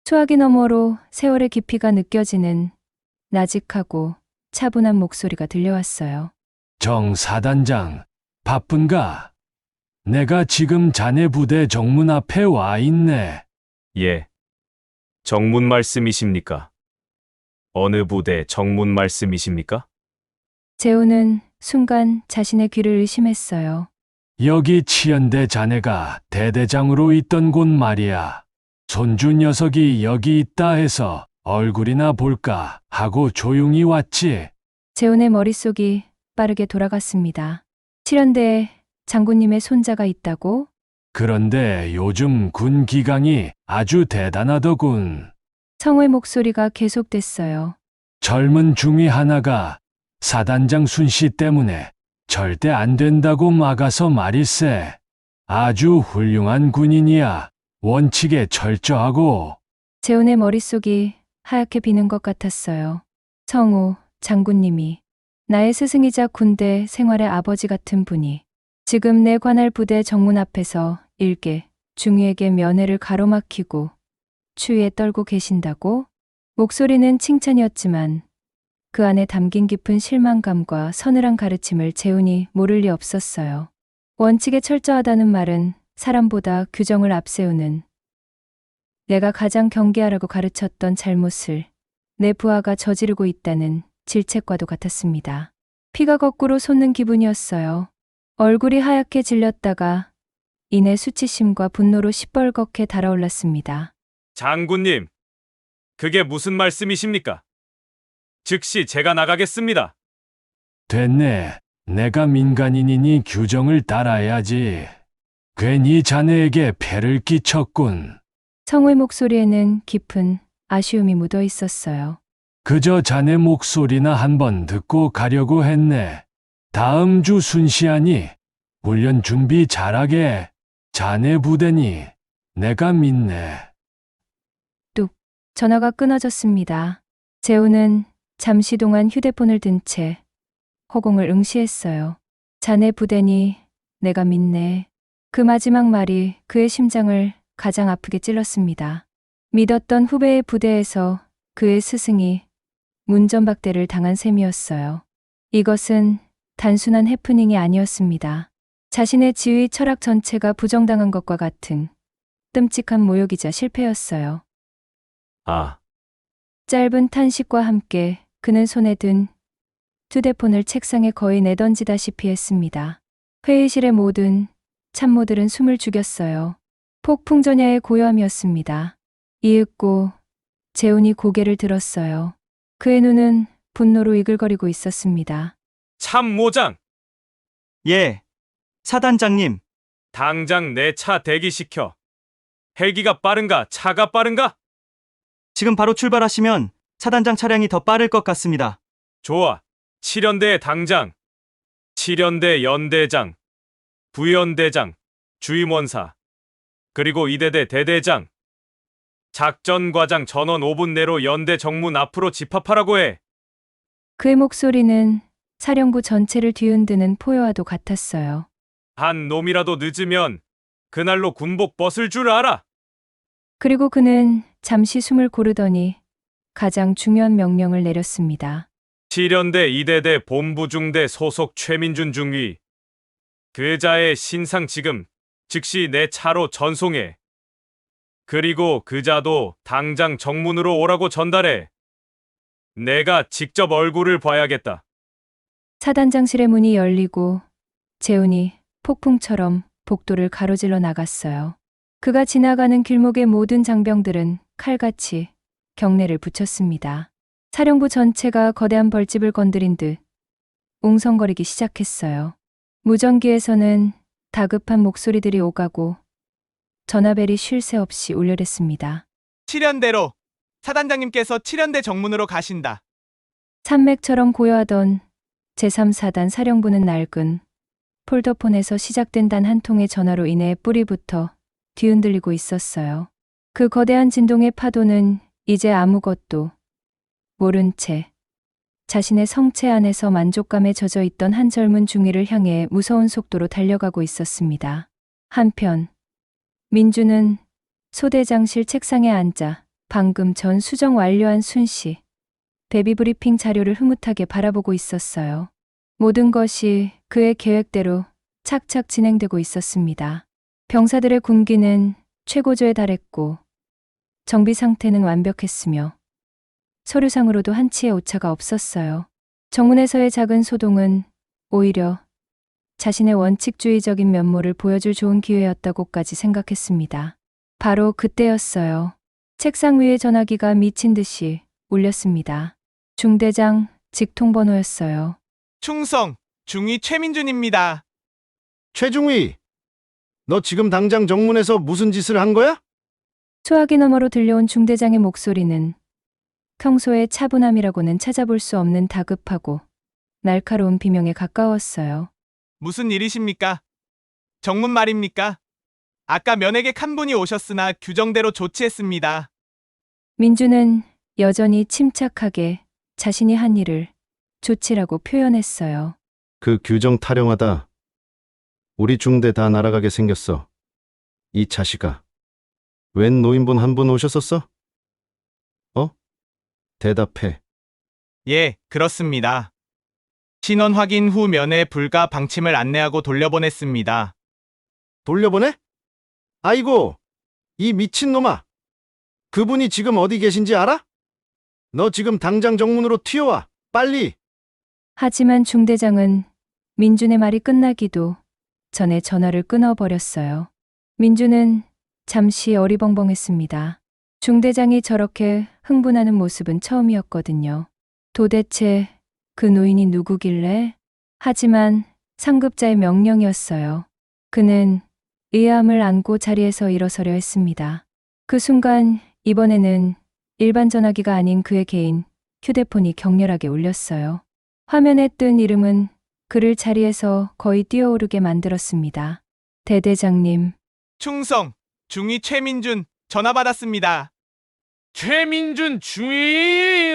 수화기 너머로 세월의 깊이가 느껴지는 나직하고 차분한 목소리가 들려왔어요. 정 사단장, 바쁜가? 내가 지금 자네 부대 정문 앞에 와 있네. 예. 정문 말씀이십니까? 어느 부대 정문 말씀이십니까? 재우는 순간 자신의 귀를 의심했어요. 여기 치연대 자네가 대대장으로 있던 곳 말이야. 손주 녀석이 여기 있다 해서 얼굴이나 볼까 하고 조용히 왔지. 재훈의 머릿속이 빠르게 돌아갔습니다. 칠연대에 장군님의 손자가 있다고? 그런데 요즘 군 기강이 아주 대단하더군. 성우의 목소리가 계속됐어요. 젊은 중위 하나가 사단장 순씨 때문에 절대 안 된다고 막아서 말일세. 아주 훌륭한 군인이야. 원칙에 철저하고. 재훈의 머릿속이 하얗게 비는 것 같았어요. 성우, 장군님이 나의 스승이자 군대 생활의 아버지 같은 분이 지금 내 관할 부대 정문 앞에서 일개 중위에게 면회를 가로막히고 추위에 떨고 계신다고? 목소리는 칭찬이었지만 그 안에 담긴 깊은 실망감과 서늘한 가르침을 재훈이 모를 리 없었어요. 원칙에 철저하다는 말은 사람보다 규정을 앞세우는, 내가 가장 경계하라고 가르쳤던 잘못을 내 부하가 저지르고 있다는 질책과도 같았습니다. 피가 거꾸로 솟는 기분이었어요. 얼굴이 하얗게 질렸다가 이내 수치심과 분노로 시뻘겋게 달아올랐습니다. 장군님, 그게 무슨 말씀이십니까? 즉시 제가 나가겠습니다. 됐네. 내가 민간인이니 규정을 따라야지. 괜히 자네에게 폐를 끼쳤군. 성우의 목소리에는 깊은 아쉬움이 묻어 있었어요. 그저 자네 목소리나 한번 듣고 가려고 했네. 다음 주 순시하니 훈련 준비 잘하게. 자네 부대니 내가 믿네. 전화가 끊어졌습니다. 재훈은 잠시 동안 휴대폰을 든 채 허공을 응시했어요. 자네 부대니 내가 믿네. 그 마지막 말이 그의 심장을 가장 아프게 찔렀습니다. 믿었던 후배의 부대에서 그의 스승이 문전박대를 당한 셈이었어요. 이것은 단순한 해프닝이 아니었습니다. 자신의 지휘 철학 전체가 부정당한 것과 같은 끔찍한 모욕이자 실패였어요. 아, 짧은 탄식과 함께 그는 손에 든 휴대폰을 책상에 거의 내던지다시피 했습니다. 회의실의 모든 참모들은 숨을 죽였어요. 폭풍전야의 고요함이었습니다. 이윽고 재훈이 고개를 들었어요. 그의 눈은 분노로 이글거리고 있었습니다. 참모장! 예. 사단장님, 당장 내 차 대기시켜. 헬기가 빠른가, 차가 빠른가? 지금 바로 출발하시면 사단장 차량이 더 빠를 것 같습니다. 좋아. 7연대 당장, 7연대 연대장, 부연대장, 주임원사, 그리고 2대대 대대장, 작전과장 전원 5분 내로 연대 정문 앞으로 집합하라고 해. 그의 목소리는 사령부 전체를 뒤흔드는 포효와도 같았어요. 한 놈이라도 늦으면 그날로 군복 벗을 줄 알아. 그리고 그는 잠시 숨을 고르더니 가장 중요한 명령을 내렸습니다. 7연대 2대대 본부중대 소속 최민준 중위. 그자의 신상 지금 즉시 내 차로 전송해. 그리고 그자도 당장 정문으로 오라고 전달해. 내가 직접 얼굴을 봐야겠다. 사단장실의 문이 열리고 재훈이 폭풍처럼 복도를 가로질러 나갔어요. 그가 지나가는 길목의 모든 장병들은 칼같이 경례를 붙였습니다. 사령부 전체가 거대한 벌집을 건드린 듯 웅성거리기 시작했어요. 무전기에서는 다급한 목소리들이 오가고 전화벨이 쉴 새 없이 울려댔습니다. 7연대로 사단장님께서 7연대 정문으로 가신다. 산맥처럼 고요하던 제3사단 사령부는 낡은 폴더폰에서 시작된 단 한 통의 전화로 인해 뿌리부터 뒤흔들리고 있었어요. 그 거대한 진동의 파도는 이제 아무것도 모른 채 자신의 성체 안에서 만족감에 젖어 있던 한 젊은 중위를 향해 무서운 속도로 달려가고 있었습니다. 한편 민주는 소대장실 책상에 앉아 방금 전 수정 완료한 순씨 베비 브리핑 자료를 흐뭇하게 바라보고 있었어요. 모든 것이 그의 계획대로 착착 진행되고 있었습니다. 병사들의 군기는 최고조에 달했고 정비 상태는 완벽했으며 서류상으로도 한치의 오차가 없었어요. 정문에서의 작은 소동은 오히려 자신의 원칙주의적인 면모를 보여줄 좋은 기회였다고까지 생각했습니다. 바로 그때였어요. 책상 위에 전화기가 미친 듯이 울렸습니다. 중대장 직통번호였어요. 충성, 중위 최민준입니다. 최중위, 너 지금 당장 정문에서 무슨 짓을 한 거야? 소화기 너머로 들려온 중대장의 목소리는 평소의 차분함이라고는 찾아볼 수 없는 다급하고 날카로운 비명에 가까웠어요. 무슨 일이십니까? 정문 말입니까? 아까 면회객 한 분이 오셨으나 규정대로 조치했습니다. 민주는 여전히 침착하게 자신이 한 일을 조치라고 표현했어요. 그 규정 타령하다. 우리 중대 다 날아가게 생겼어. 이 자식아. 웬 노인분 한 분 오셨었어? 대답해. 예, 그렇습니다. 신원 확인 후 면회 불가 방침을 안내하고 돌려보냈습니다. 돌려보내? 아이고, 이 미친놈아. 그분이 지금 어디 계신지 알아? 너 지금 당장 정문으로 튀어와. 빨리. 하지만 중대장은 민준의 말이 끝나기도 전에 전화를 끊어버렸어요. 민준은 잠시 어리벙벙했습니다. 중대장이 저렇게 흥분하는 모습은 처음이었거든요. 도대체 그 노인이 누구길래? 하지만 상급자의 명령이었어요. 그는 의아함을 안고 자리에서 일어서려 했습니다. 그 순간 이번에는 일반 전화기가 아닌 그의 개인 휴대폰이 격렬하게 울렸어요. 화면에 뜬 이름은 그를 자리에서 거의 뛰어오르게 만들었습니다. 대대장님. 충성, 중위 최민준 전화 받았습니다. 최민준 중위,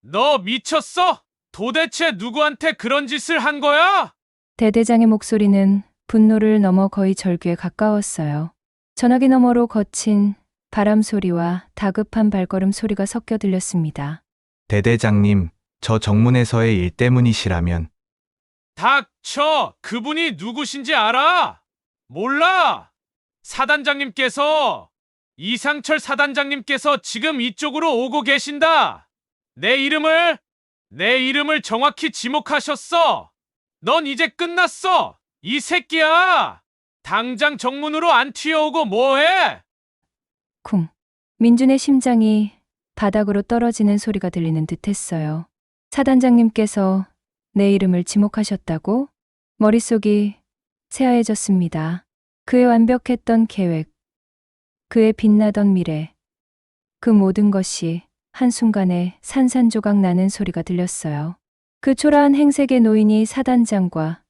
너 미쳤어? 도대체 누구한테 그런 짓을 한 거야? 대대장의 목소리는 분노를 넘어 거의 절규에 가까웠어요. 전화기 너머로 거친 바람 소리와 다급한 발걸음 소리가 섞여 들렸습니다. 대대장님, 저 정문에서의 일 때문이시라면 닥쳐! 그분이 누구신지 알아? 몰라! 사단장님께서, 이상철 사단장님께서 지금 이쪽으로 오고 계신다! 내 이름을 정확히 지목하셨어! 넌 이제 끝났어! 이 새끼야! 당장 정문으로 안 튀어오고 뭐해? 쿵. 민준의 심장이 바닥으로 떨어지는 소리가 들리는 듯했어요. 사단장님께서 내 이름을 지목하셨다고? 머릿속이 새하얘졌습니다. 그의 완벽했던 계획, 그의 빛나던 미래, 그 모든 것이 한순간에 산산조각 나는 소리가 들렸어요. 그 초라한 행색의 노인이 사단장과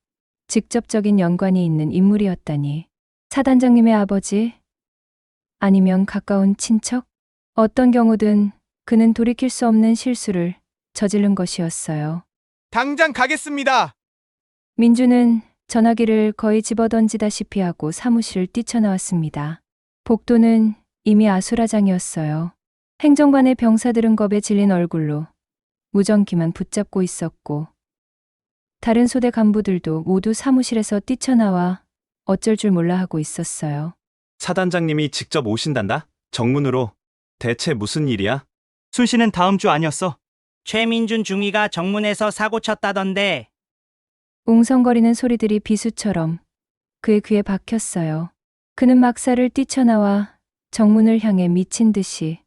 직접적인 연관이 있는 인물이었다니. 사단장님의 아버지? 아니면 가까운 친척? 어떤 경우든 그는 돌이킬 수 없는 실수를 저지른 것이었어요. 당장 가겠습니다. 민주는 전화기를 거의 집어던지다시피 하고 사무실을 뛰쳐나왔습니다. 복도는 이미 아수라장이었어요. 행정반의 병사들은 겁에 질린 얼굴로 무전기만 붙잡고 있었고 다른 소대 간부들도 모두 사무실에서 뛰쳐나와 어쩔 줄 몰라 하고 있었어요. 사단장님이 직접 오신단다? 정문으로. 대체 무슨 일이야? 순씨는 다음 주 아니었어? 최민준 중위가 정문에서 사고 쳤다던데. 웅성거리는 소리들이 비수처럼 그의 귀에 박혔어요. 그는 막사를 뛰쳐나와 정문을 향해 미친 듯이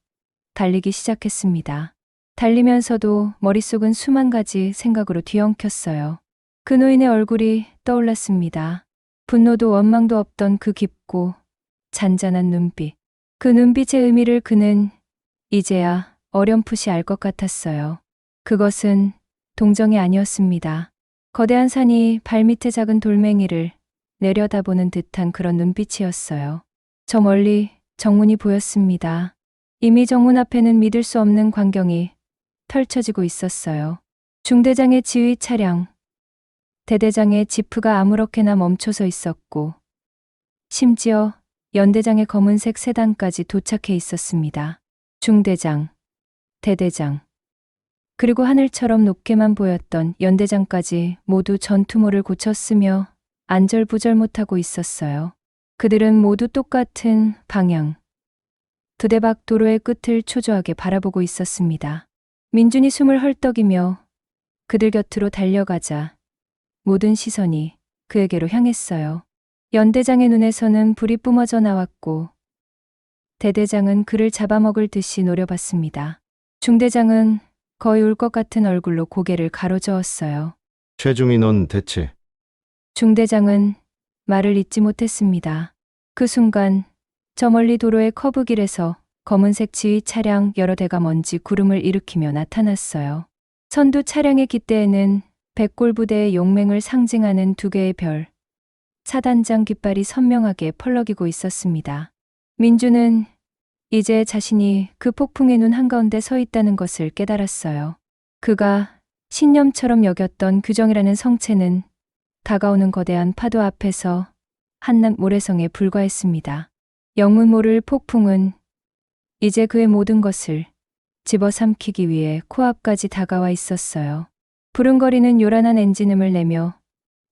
달리기 시작했습니다. 달리면서도 머릿속은 수만 가지 생각으로 뒤엉켰어요. 그 노인의 얼굴이 떠올랐습니다. 분노도 원망도 없던 그 깊고 잔잔한 눈빛. 그 눈빛의 의미를 그는 이제야 어렴풋이 알 것 같았어요. 그것은 동정이 아니었습니다. 거대한 산이 발밑의 작은 돌멩이를 내려다보는 듯한 그런 눈빛이었어요. 저 멀리 정문이 보였습니다. 이미 정문 앞에는 믿을 수 없는 광경이 펼쳐지고 있었어요. 중대장의 지휘 차량, 대대장의 지프가 아무렇게나 멈춰서 있었고 심지어 연대장의 검은색 세단까지 도착해 있었습니다. 중대장, 대대장, 그리고 하늘처럼 높게만 보였던 연대장까지 모두 전투모를 고쳤으며 안절부절 못하고 있었어요. 그들은 모두 똑같은 방향, 두대 밖 도로의 끝을 초조하게 바라보고 있었습니다. 민준이 숨을 헐떡이며 그들 곁으로 달려가자 모든 시선이 그에게로 향했어요. 연대장의 눈에서는 불이 뿜어져 나왔고 대대장은 그를 잡아먹을 듯이 노려봤습니다. 중대장은 거의 울 것 같은 얼굴로 고개를 가로저었어요. 최중희 넌 대체 중대장은 말을 잇지 못했습니다. 그 순간 저 멀리 도로의 커브길에서 검은색 지휘 차량 여러 대가 먼지 구름을 일으키며 나타났어요. 선두 차량의 깃대에는 백골부대의 용맹을 상징하는 두 개의 별, 사단장 깃발이 선명하게 펄럭이고 있었습니다. 민주는 이제 자신이 그 폭풍의 눈 한가운데 서 있다는 것을 깨달았어요. 그가 신념처럼 여겼던 규정이라는 성체는 다가오는 거대한 파도 앞에서 한낱 모래성에 불과했습니다. 영문 모를 폭풍은 이제 그의 모든 것을 집어삼키기 위해 코앞까지 다가와 있었어요. 부릉거리는 요란한 엔진음을 내며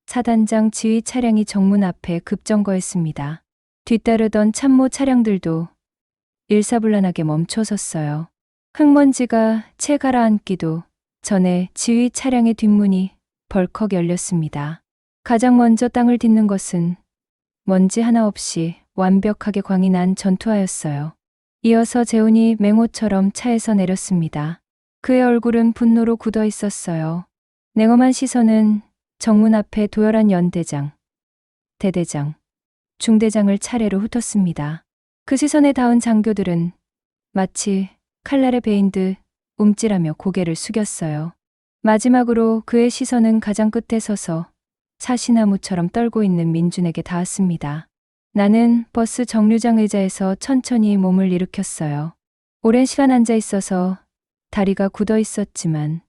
사단장 지휘 차량이 정문 앞에 급정거했습니다. 뒤따르던 참모 차량들도 일사불란하게 멈춰섰어요. 흙먼지가 채 가라앉기도 전에 지휘 차량의 뒷문이 벌컥 열렸습니다. 가장 먼저 땅을 딛는 것은 먼지 하나 없이 완벽하게 광이 난 전투하였어요. 이어서 재훈이 맹호처럼 차에서 내렸습니다. 그의 얼굴은 분노로 굳어 있었어요. 냉엄한 시선은 정문 앞에 도열한 연대장, 대대장, 중대장을 차례로 훑었습니다. 그 시선에 닿은 장교들은 마치 칼날에 베인 듯 움찔하며 고개를 숙였어요. 마지막으로 그의 시선은 가장 끝에 서서 사시나무처럼 떨고 있는 민준에게 닿았습니다. 나는 버스 정류장 의자에서 천천히 몸을 일으켰어요. 오랜 시간 앉아 있어서 다리가 굳어 있었지만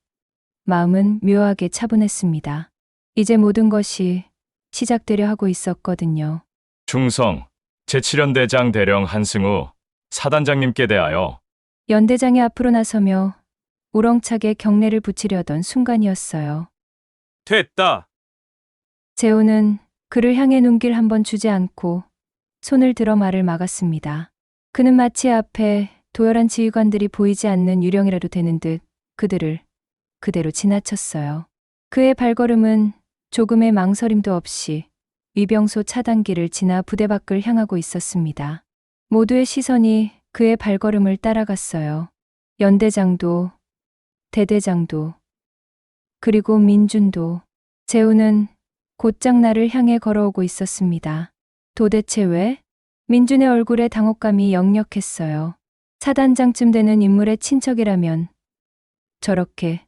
마음은 묘하게 차분했습니다. 이제 모든 것이 시작되려 하고 있었거든요. 충성, 제7연대장 대령 한승우 사단장님께 대하여 연대장이 앞으로 나서며 우렁차게 경례를 붙이려던 순간이었어요. 됐다. 재훈은 그를 향해 눈길 한번 주지 않고 손을 들어 말을 막았습니다. 그는 마치 앞에 도열한 지휘관들이 보이지 않는 유령이라도 되는 듯 그들을 그대로 지나쳤어요. 그의 발걸음은 조금의 망설임도 없이 위병소 차단기를 지나 부대 밖을 향하고 있었습니다. 모두의 시선이 그의 발걸음을 따라갔어요. 연대장도, 대대장도, 그리고 민준도. 재훈은 곧장 나를 향해 걸어오고 있었습니다. 도대체 왜? 민준의 얼굴에 당혹감이 역력했어요. 사단장쯤 되는 인물의 친척이라면 저렇게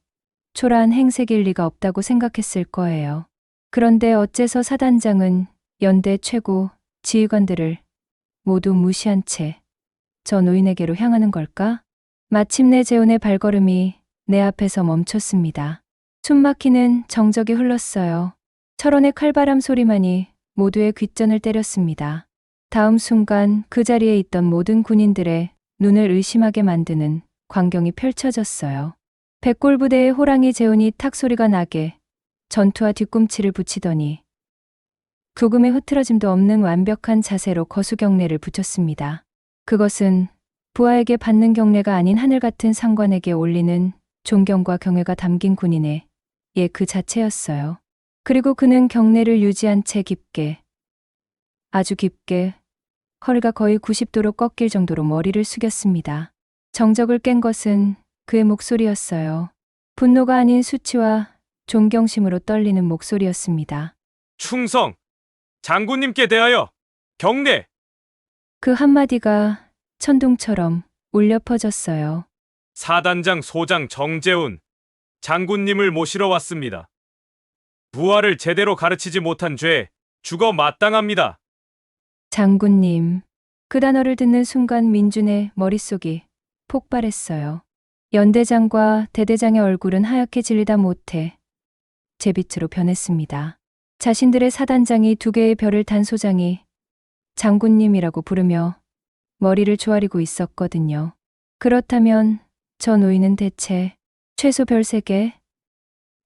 초라한 행색일 리가 없다고 생각했을 거예요. 그런데 어째서 사단장은 연대 최고 지휘관들을 모두 무시한 채 저 노인에게로 향하는 걸까? 마침내 재훈의 발걸음이 내 앞에서 멈췄습니다. 숨막히는 정적이 흘렀어요. 철원의 칼바람 소리만이 모두의 귓전을 때렸습니다. 다음 순간 그 자리에 있던 모든 군인들의 눈을 의심하게 만드는 광경이 펼쳐졌어요. 백골부대의 호랑이 재훈이 탁 소리가 나게 전투와 뒤꿈치를 붙이더니 조금의 흐트러짐도 없는 완벽한 자세로 거수경례를 붙였습니다. 그것은 부하에게 받는 경례가 아닌 하늘 같은 상관에게 올리는 존경과 경애가 담긴 군인의 그 자체였어요. 그리고 그는 경례를 유지한 채 깊게, 아주 깊게, 허리가 거의 90도로 꺾일 정도로 머리를 숙였습니다. 정적을 깬 것은 그의 목소리였어요. 분노가 아닌 수치와 존경심으로 떨리는 목소리였습니다. 충성, 장군님께 대하여 경례. 그 한마디가 천둥처럼 울려 퍼졌어요. 사단장 소장 정재훈, 장군님을 모시러 왔습니다. 부하를 제대로 가르치지 못한 죄 죽어 마땅합니다. 장군님. 그 단어를 듣는 순간 민준의 머릿속이 폭발했어요. 연대장과 대대장의 얼굴은 하얗게 질리다 못해 제빛으로 변했습니다. 자신들의 사단장이 두 개의 별을 단 소장이 장군님이라고 부르며 머리를 조아리고 있었거든요. 그렇다면 저 노인은 대체 최소 별 3개?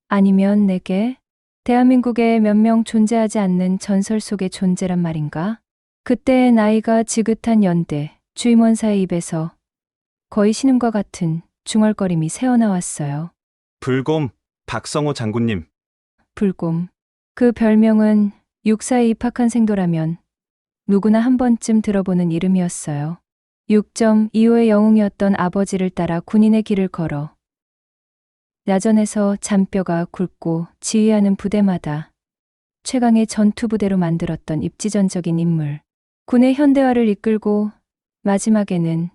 아니면 4개? 대한민국에 몇 명 존재하지 않는 전설 속의 존재란 말인가? 그때의 나이가 지긋한 연대 주임원사의 입에서 거의 신음과 같은 중얼거림이 새어나왔어요. 불곰, 박성호 장군님. 불곰. 그 별명은 육사에 입학한 생도라면 누구나 한 번쯤 들어보는 이름이었어요. 6.25의 영웅이었던 아버지를 따라 군인의 길을 걸어 야전에서 잔뼈가 굵고 지휘하는 부대마다 최강의 전투부대로 만들었던 입지전적인 인물. 군의 현대화를 이끌고 마지막에는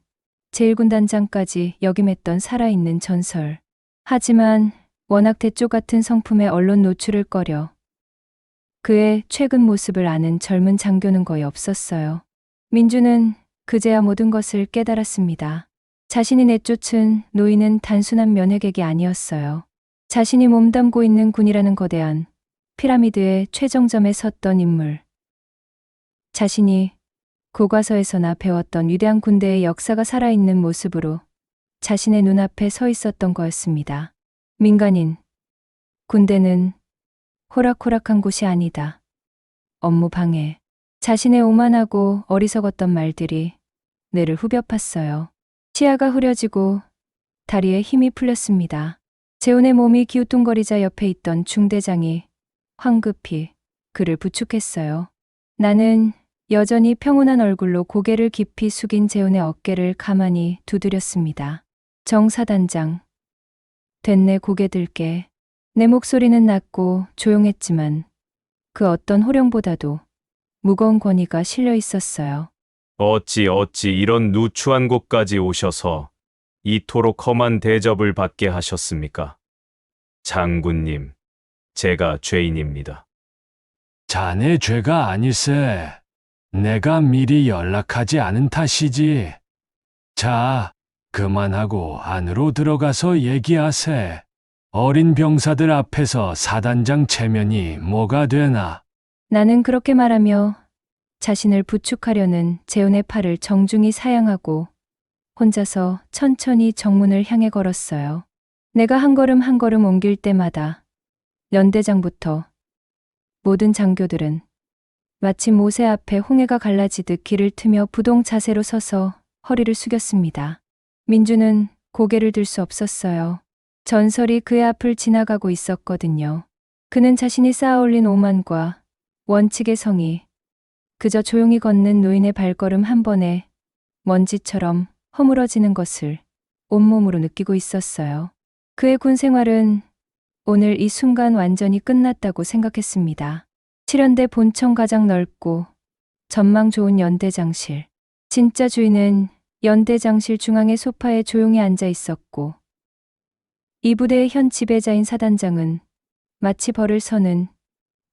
제1군단장까지 역임했던 살아있는 전설. 하지만 워낙 대쪽 같은 성품의 언론 노출을 꺼려 그의 최근 모습을 아는 젊은 장교는 거의 없었어요. 민주는 그제야 모든 것을 깨달았습니다. 자신이 내쫓은 노인은 단순한 면회객이 아니었어요. 자신이 몸담고 있는 군이라는 거대한 피라미드의 최정점에 섰던 인물. 자신이 교과서에서나 배웠던 위대한 군대의 역사가 살아있는 모습으로 자신의 눈앞에 서 있었던 거였습니다. 민간인. 군대는 호락호락한 곳이 아니다. 업무 방해. 자신의 오만하고 어리석었던 말들이 뇌를 후벼 팠어요. 시야가 흐려지고 다리에 힘이 풀렸습니다. 재훈의 몸이 기우뚱거리자 옆에 있던 중대장이 황급히 그를 부축했어요. 나는 여전히 평온한 얼굴로 고개를 깊이 숙인 재훈의 어깨를 가만히 두드렸습니다. 정 사단장. 됐네, 고개 들게. 내 목소리는 낮고 조용했지만 그 어떤 호령보다도 무거운 권위가 실려 있었어요. 어찌 이런 누추한 곳까지 오셔서 이토록 험한 대접을 받게 하셨습니까? 장군님, 제가 죄인입니다. 자네 죄가 아닐세. 내가 미리 연락하지 않은 탓이지. 자, 그만하고 안으로 들어가서 얘기하세. 어린 병사들 앞에서 사단장 체면이 뭐가 되나. 나는 그렇게 말하며 자신을 부축하려는 재훈의 팔을 정중히 사양하고 혼자서 천천히 정문을 향해 걸었어요. 내가 한 걸음 한 걸음 옮길 때마다 연대장부터 모든 장교들은 마치 모세 앞에 홍해가 갈라지듯 길을 트며 부동 자세로 서서 허리를 숙였습니다. 민주는 고개를 들 수 없었어요. 전설이 그의 앞을 지나가고 있었거든요. 그는 자신이 쌓아올린 오만과 원칙의 성이 그저 조용히 걷는 노인의 발걸음 한 번에 먼지처럼 허물어지는 것을 온몸으로 느끼고 있었어요. 그의 군 생활은 오늘 이 순간 완전히 끝났다고 생각했습니다. 7연대 본청 가장 넓고 전망 좋은 연대장실. 진짜 주인은 연대장실 중앙의 소파에 조용히 앉아 있었고 이 부대의 현 지배자인 사단장은 마치 벌을 서는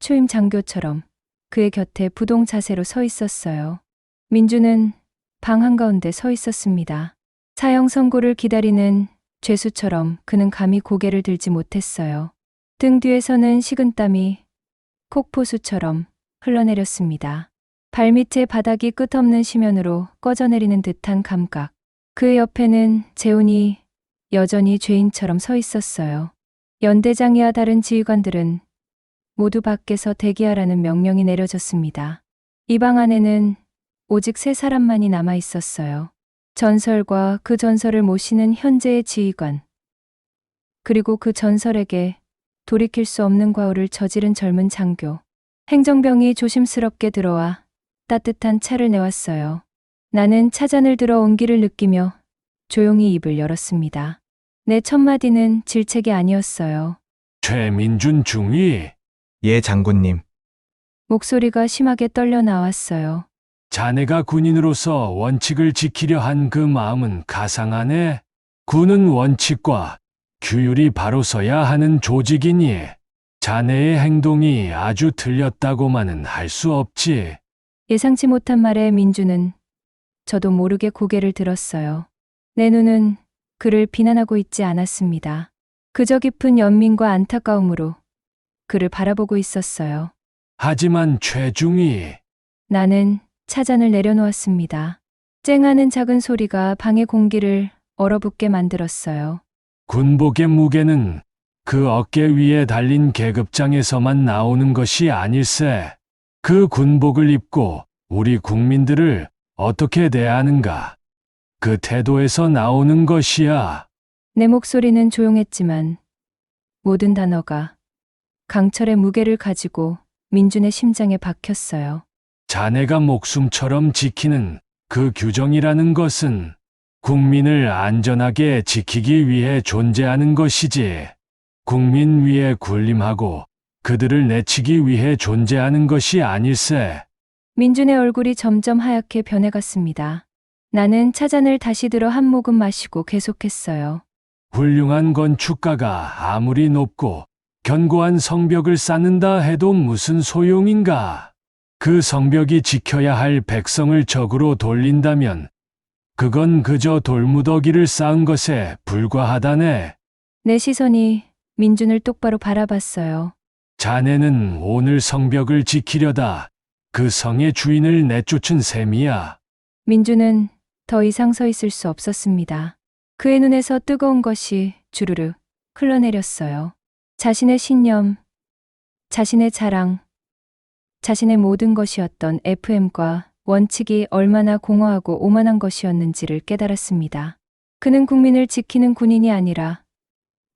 초임 장교처럼 그의 곁에 부동 자세로 서 있었어요. 민주는 방 한가운데 서 있었습니다. 사형 선고를 기다리는 죄수처럼 그는 감히 고개를 들지 못했어요. 등 뒤에서는 식은땀이 폭포수처럼 흘러내렸습니다. 발밑의 바닥이 끝없는 심연으로 꺼져내리는 듯한 감각. 그 옆에는 재훈이 여전히 죄인처럼 서 있었어요. 연대장이와 다른 지휘관들은 모두 밖에서 대기하라는 명령이 내려졌습니다. 이 방 안에는 오직 3사람만이 남아 있었어요. 전설과 그 전설을 모시는 현재의 지휘관. 그리고 그 전설에게 돌이킬 수 없는 과오를 저지른 젊은 장교. 행정병이 조심스럽게 들어와 따뜻한 차를 내왔어요. 나는 차잔을 들어 온기를 느끼며 조용히 입을 열었습니다. 내 첫마디는 질책이 아니었어요. 최민준 중위. 예, 장군님. 목소리가 심하게 떨려 나왔어요. 자네가 군인으로서 원칙을 지키려 한 그 마음은 가상하네. 군은 원칙과 규율이 바로 서야 하는 조직이니 자네의 행동이 아주 틀렸다고만은 할 수 없지. 예상치 못한 말에 민주는 저도 모르게 고개를 들었어요. 내 눈은 그를 비난하고 있지 않았습니다. 그저 깊은 연민과 안타까움으로 그를 바라보고 있었어요. 하지만 최중위. 나는 차잔을 내려놓았습니다. 쨍하는 작은 소리가 방의 공기를 얼어붙게 만들었어요. 군복의 무게는 그 어깨 위에 달린 계급장에서만 나오는 것이 아닐세. 그 군복을 입고 우리 국민들을 어떻게 대하는가. 그 태도에서 나오는 것이야. 내 목소리는 조용했지만 모든 단어가 강철의 무게를 가지고 민준의 심장에 박혔어요. 자네가 목숨처럼 지키는 그 규정이라는 것은 국민을 안전하게 지키기 위해 존재하는 것이지. 국민 위에 군림하고 그들을 내치기 위해 존재하는 것이 아닐세. 민준의 얼굴이 점점 하얗게 변해갔습니다. 나는 차잔을 다시 들어 한 모금 마시고 계속했어요. 훌륭한 건축가가 아무리 높고 견고한 성벽을 쌓는다 해도 무슨 소용인가? 그 성벽이 지켜야 할 백성을 적으로 돌린다면 그건 그저 돌무더기를 쌓은 것에 불과하다네. 내 시선이 민준을 똑바로 바라봤어요. 자네는 오늘 성벽을 지키려다 그 성의 주인을 내쫓은 셈이야. 민준은 더 이상 서 있을 수 없었습니다. 그의 눈에서 뜨거운 것이 주르르 흘러내렸어요. 자신의 신념, 자신의 자랑, 자신의 모든 것이었던 FM과 원칙이 얼마나 공허하고 오만한 것이었는지를 깨달았습니다. 그는 국민을 지키는 군인이 아니라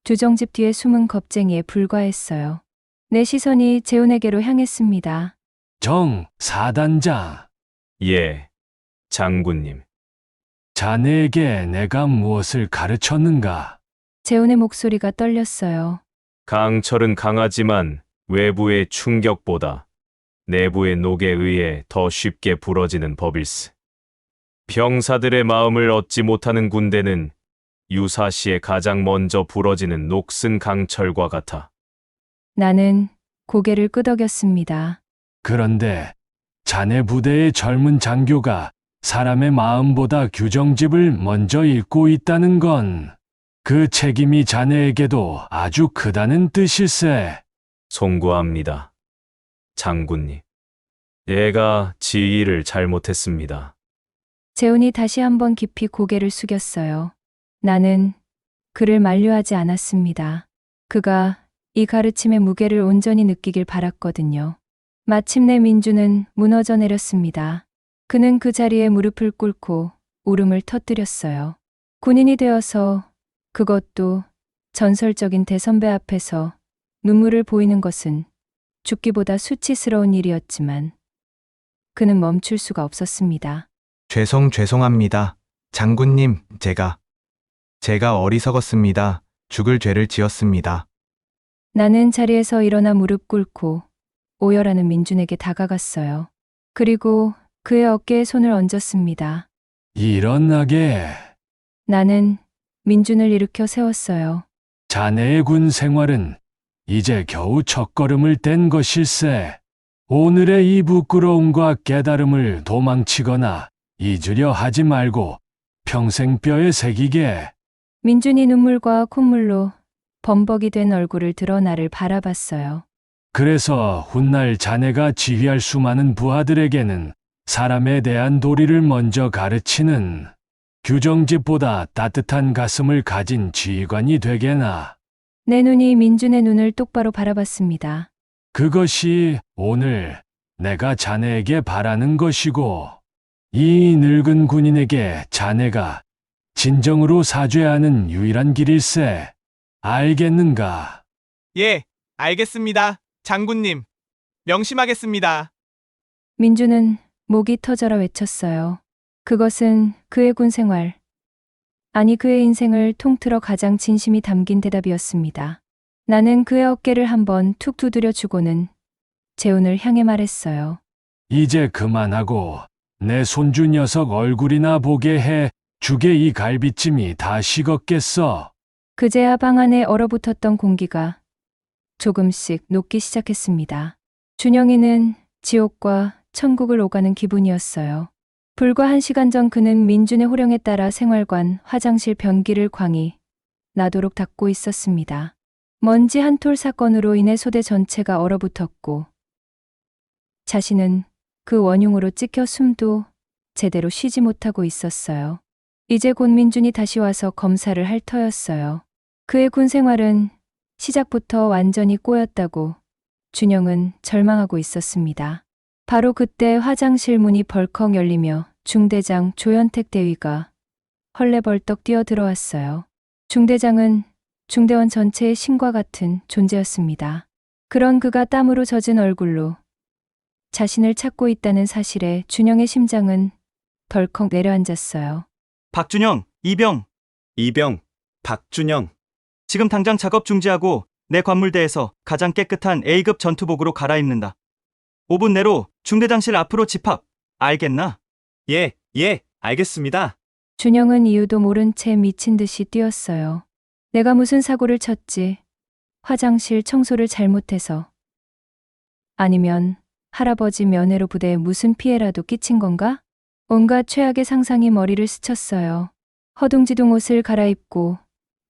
주정집 뒤에 숨은 겁쟁이에 불과했어요. 내 시선이 재훈에게로 향했습니다. 정 사단장, 예, 장군님. 자네에게 내가 무엇을 가르쳤는가? 재훈의 목소리가 떨렸어요. 강철은 강하지만 외부의 충격보다 내부의 녹에 의해 더 쉽게 부러지는 법일세. 병사들의 마음을 얻지 못하는 군대는 유사시에 가장 먼저 부러지는 녹슨 강철과 같아. 나는 고개를 끄덕였습니다. 그런데 자네 부대의 젊은 장교가 사람의 마음보다 규정집을 먼저 읽고 있다는 건 그 책임이 자네에게도 아주 크다는 뜻일세. 송구합니다. 장군님. 제가 지휘를 잘못했습니다. 재훈이 다시 한번 깊이 고개를 숙였어요. 나는 그를 만류하지 않았습니다. 그가 이 가르침의 무게를 온전히 느끼길 바랐거든요. 마침내 민준은 무너져 내렸습니다. 그는 그 자리에 무릎을 꿇고 울음을 터뜨렸어요. 군인이 되어서, 그것도 전설적인 대선배 앞에서 눈물을 보이는 것은 죽기보다 수치스러운 일이었지만 그는 멈출 수가 없었습니다. 죄송합니다. 장군님, 제가 어리석었습니다. 죽을 죄를 지었습니다. 나는 자리에서 일어나 무릎 꿇고 오열하는 민준에게 다가갔어요. 그리고 그의 어깨에 손을 얹었습니다. 일어나게. 나는 민준을 일으켜 세웠어요. 자네의 군 생활은 이제 겨우 첫걸음을 뗀 것일세. 오늘의 이 부끄러움과 깨달음을 도망치거나 잊으려 하지 말고 평생 뼈에 새기게. 민준이 눈물과 콧물로 범벅이 된 얼굴을 들어 나를 바라봤어요. 그래서 훗날 자네가 지휘할 수많은 부하들에게는 사람에 대한 도리를 먼저 가르치는 규정집보다 따뜻한 가슴을 가진 지휘관이 되게나. 내 눈이 민준의 눈을 똑바로 바라봤습니다. 그것이 오늘 내가 자네에게 바라는 것이고, 이 늙은 군인에게 자네가 진정으로 사죄하는 유일한 길일세. 알겠는가? 예, 알겠습니다. 장군님. 명심하겠습니다. 민준은 목이 터져라 외쳤어요. 그것은 그의 군 생활, 아니 그의 인생을 통틀어 가장 진심이 담긴 대답이었습니다. 나는 그의 어깨를 한번 툭 두드려 주고는 재훈을 향해 말했어요. 이제 그만하고 내 손주 녀석 얼굴이나 보게 해 주게. 이 갈비찜이 다 식었겠어. 그제야 방 안에 얼어붙었던 공기가 조금씩 녹기 시작했습니다. 준영이는 지옥과 천국을 오가는 기분이었어요. 불과 1시간 전 그는 민준의 호령에 따라 생활관, 화장실 변기를 광히 나도록 닦고 있었습니다. 먼지 한 톨 사건으로 인해 소대 전체가 얼어붙었고 자신은 그 원흉으로 찍혀 숨도 제대로 쉬지 못하고 있었어요. 이제 곧 민준이 다시 와서 검사를 할 터였어요. 그의 군 생활은 시작부터 완전히 꼬였다고 준영은 절망하고 있었습니다. 바로 그때 화장실 문이 벌컥 열리며 중대장 조현택 대위가 헐레벌떡 뛰어들어왔어요. 중대장은 중대원 전체의 신과 같은 존재였습니다. 그런 그가 땀으로 젖은 얼굴로 자신을 찾고 있다는 사실에 준영의 심장은 덜컥 내려앉았어요. 박준영, 이병. 이병, 박준영. 지금 당장 작업 중지하고 내 관물대에서 가장 깨끗한 A급 전투복으로 갈아입는다. 5분 내로 중대장실 앞으로 집합. 알겠나? 예, 알겠습니다. 준영은 이유도 모른 채 미친 듯이 뛰었어요. 내가 무슨 사고를 쳤지? 화장실 청소를 잘못해서. 아니면 할아버지 면회로 부대에 무슨 피해라도 끼친 건가? 온갖 최악의 상상이 머리를 스쳤어요. 허둥지둥 옷을 갈아입고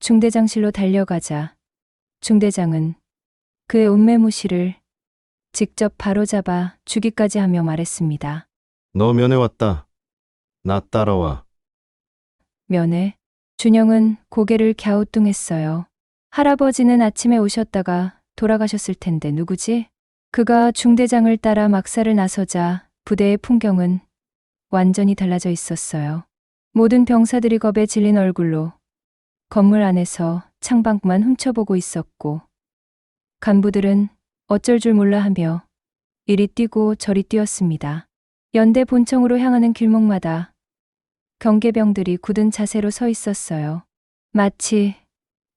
중대장실로 달려가자 중대장은 그의 옷매무시를 직접 바로잡아 주기까지 하며 말했습니다. 너 면회 왔다. 나 따라와. 면회? 준영은 고개를 갸우뚱했어요. 할아버지는 아침에 오셨다가 돌아가셨을 텐데 누구지? 그가 중대장을 따라 막사를 나서자 부대의 풍경은 완전히 달라져 있었어요. 모든 병사들이 겁에 질린 얼굴로 건물 안에서 창밖만 훔쳐보고 있었고 간부들은 어쩔 줄 몰라 하며 이리 뛰고 저리 뛰었습니다. 연대 본청으로 향하는 길목마다 경계병들이 굳은 자세로 서 있었어요. 마치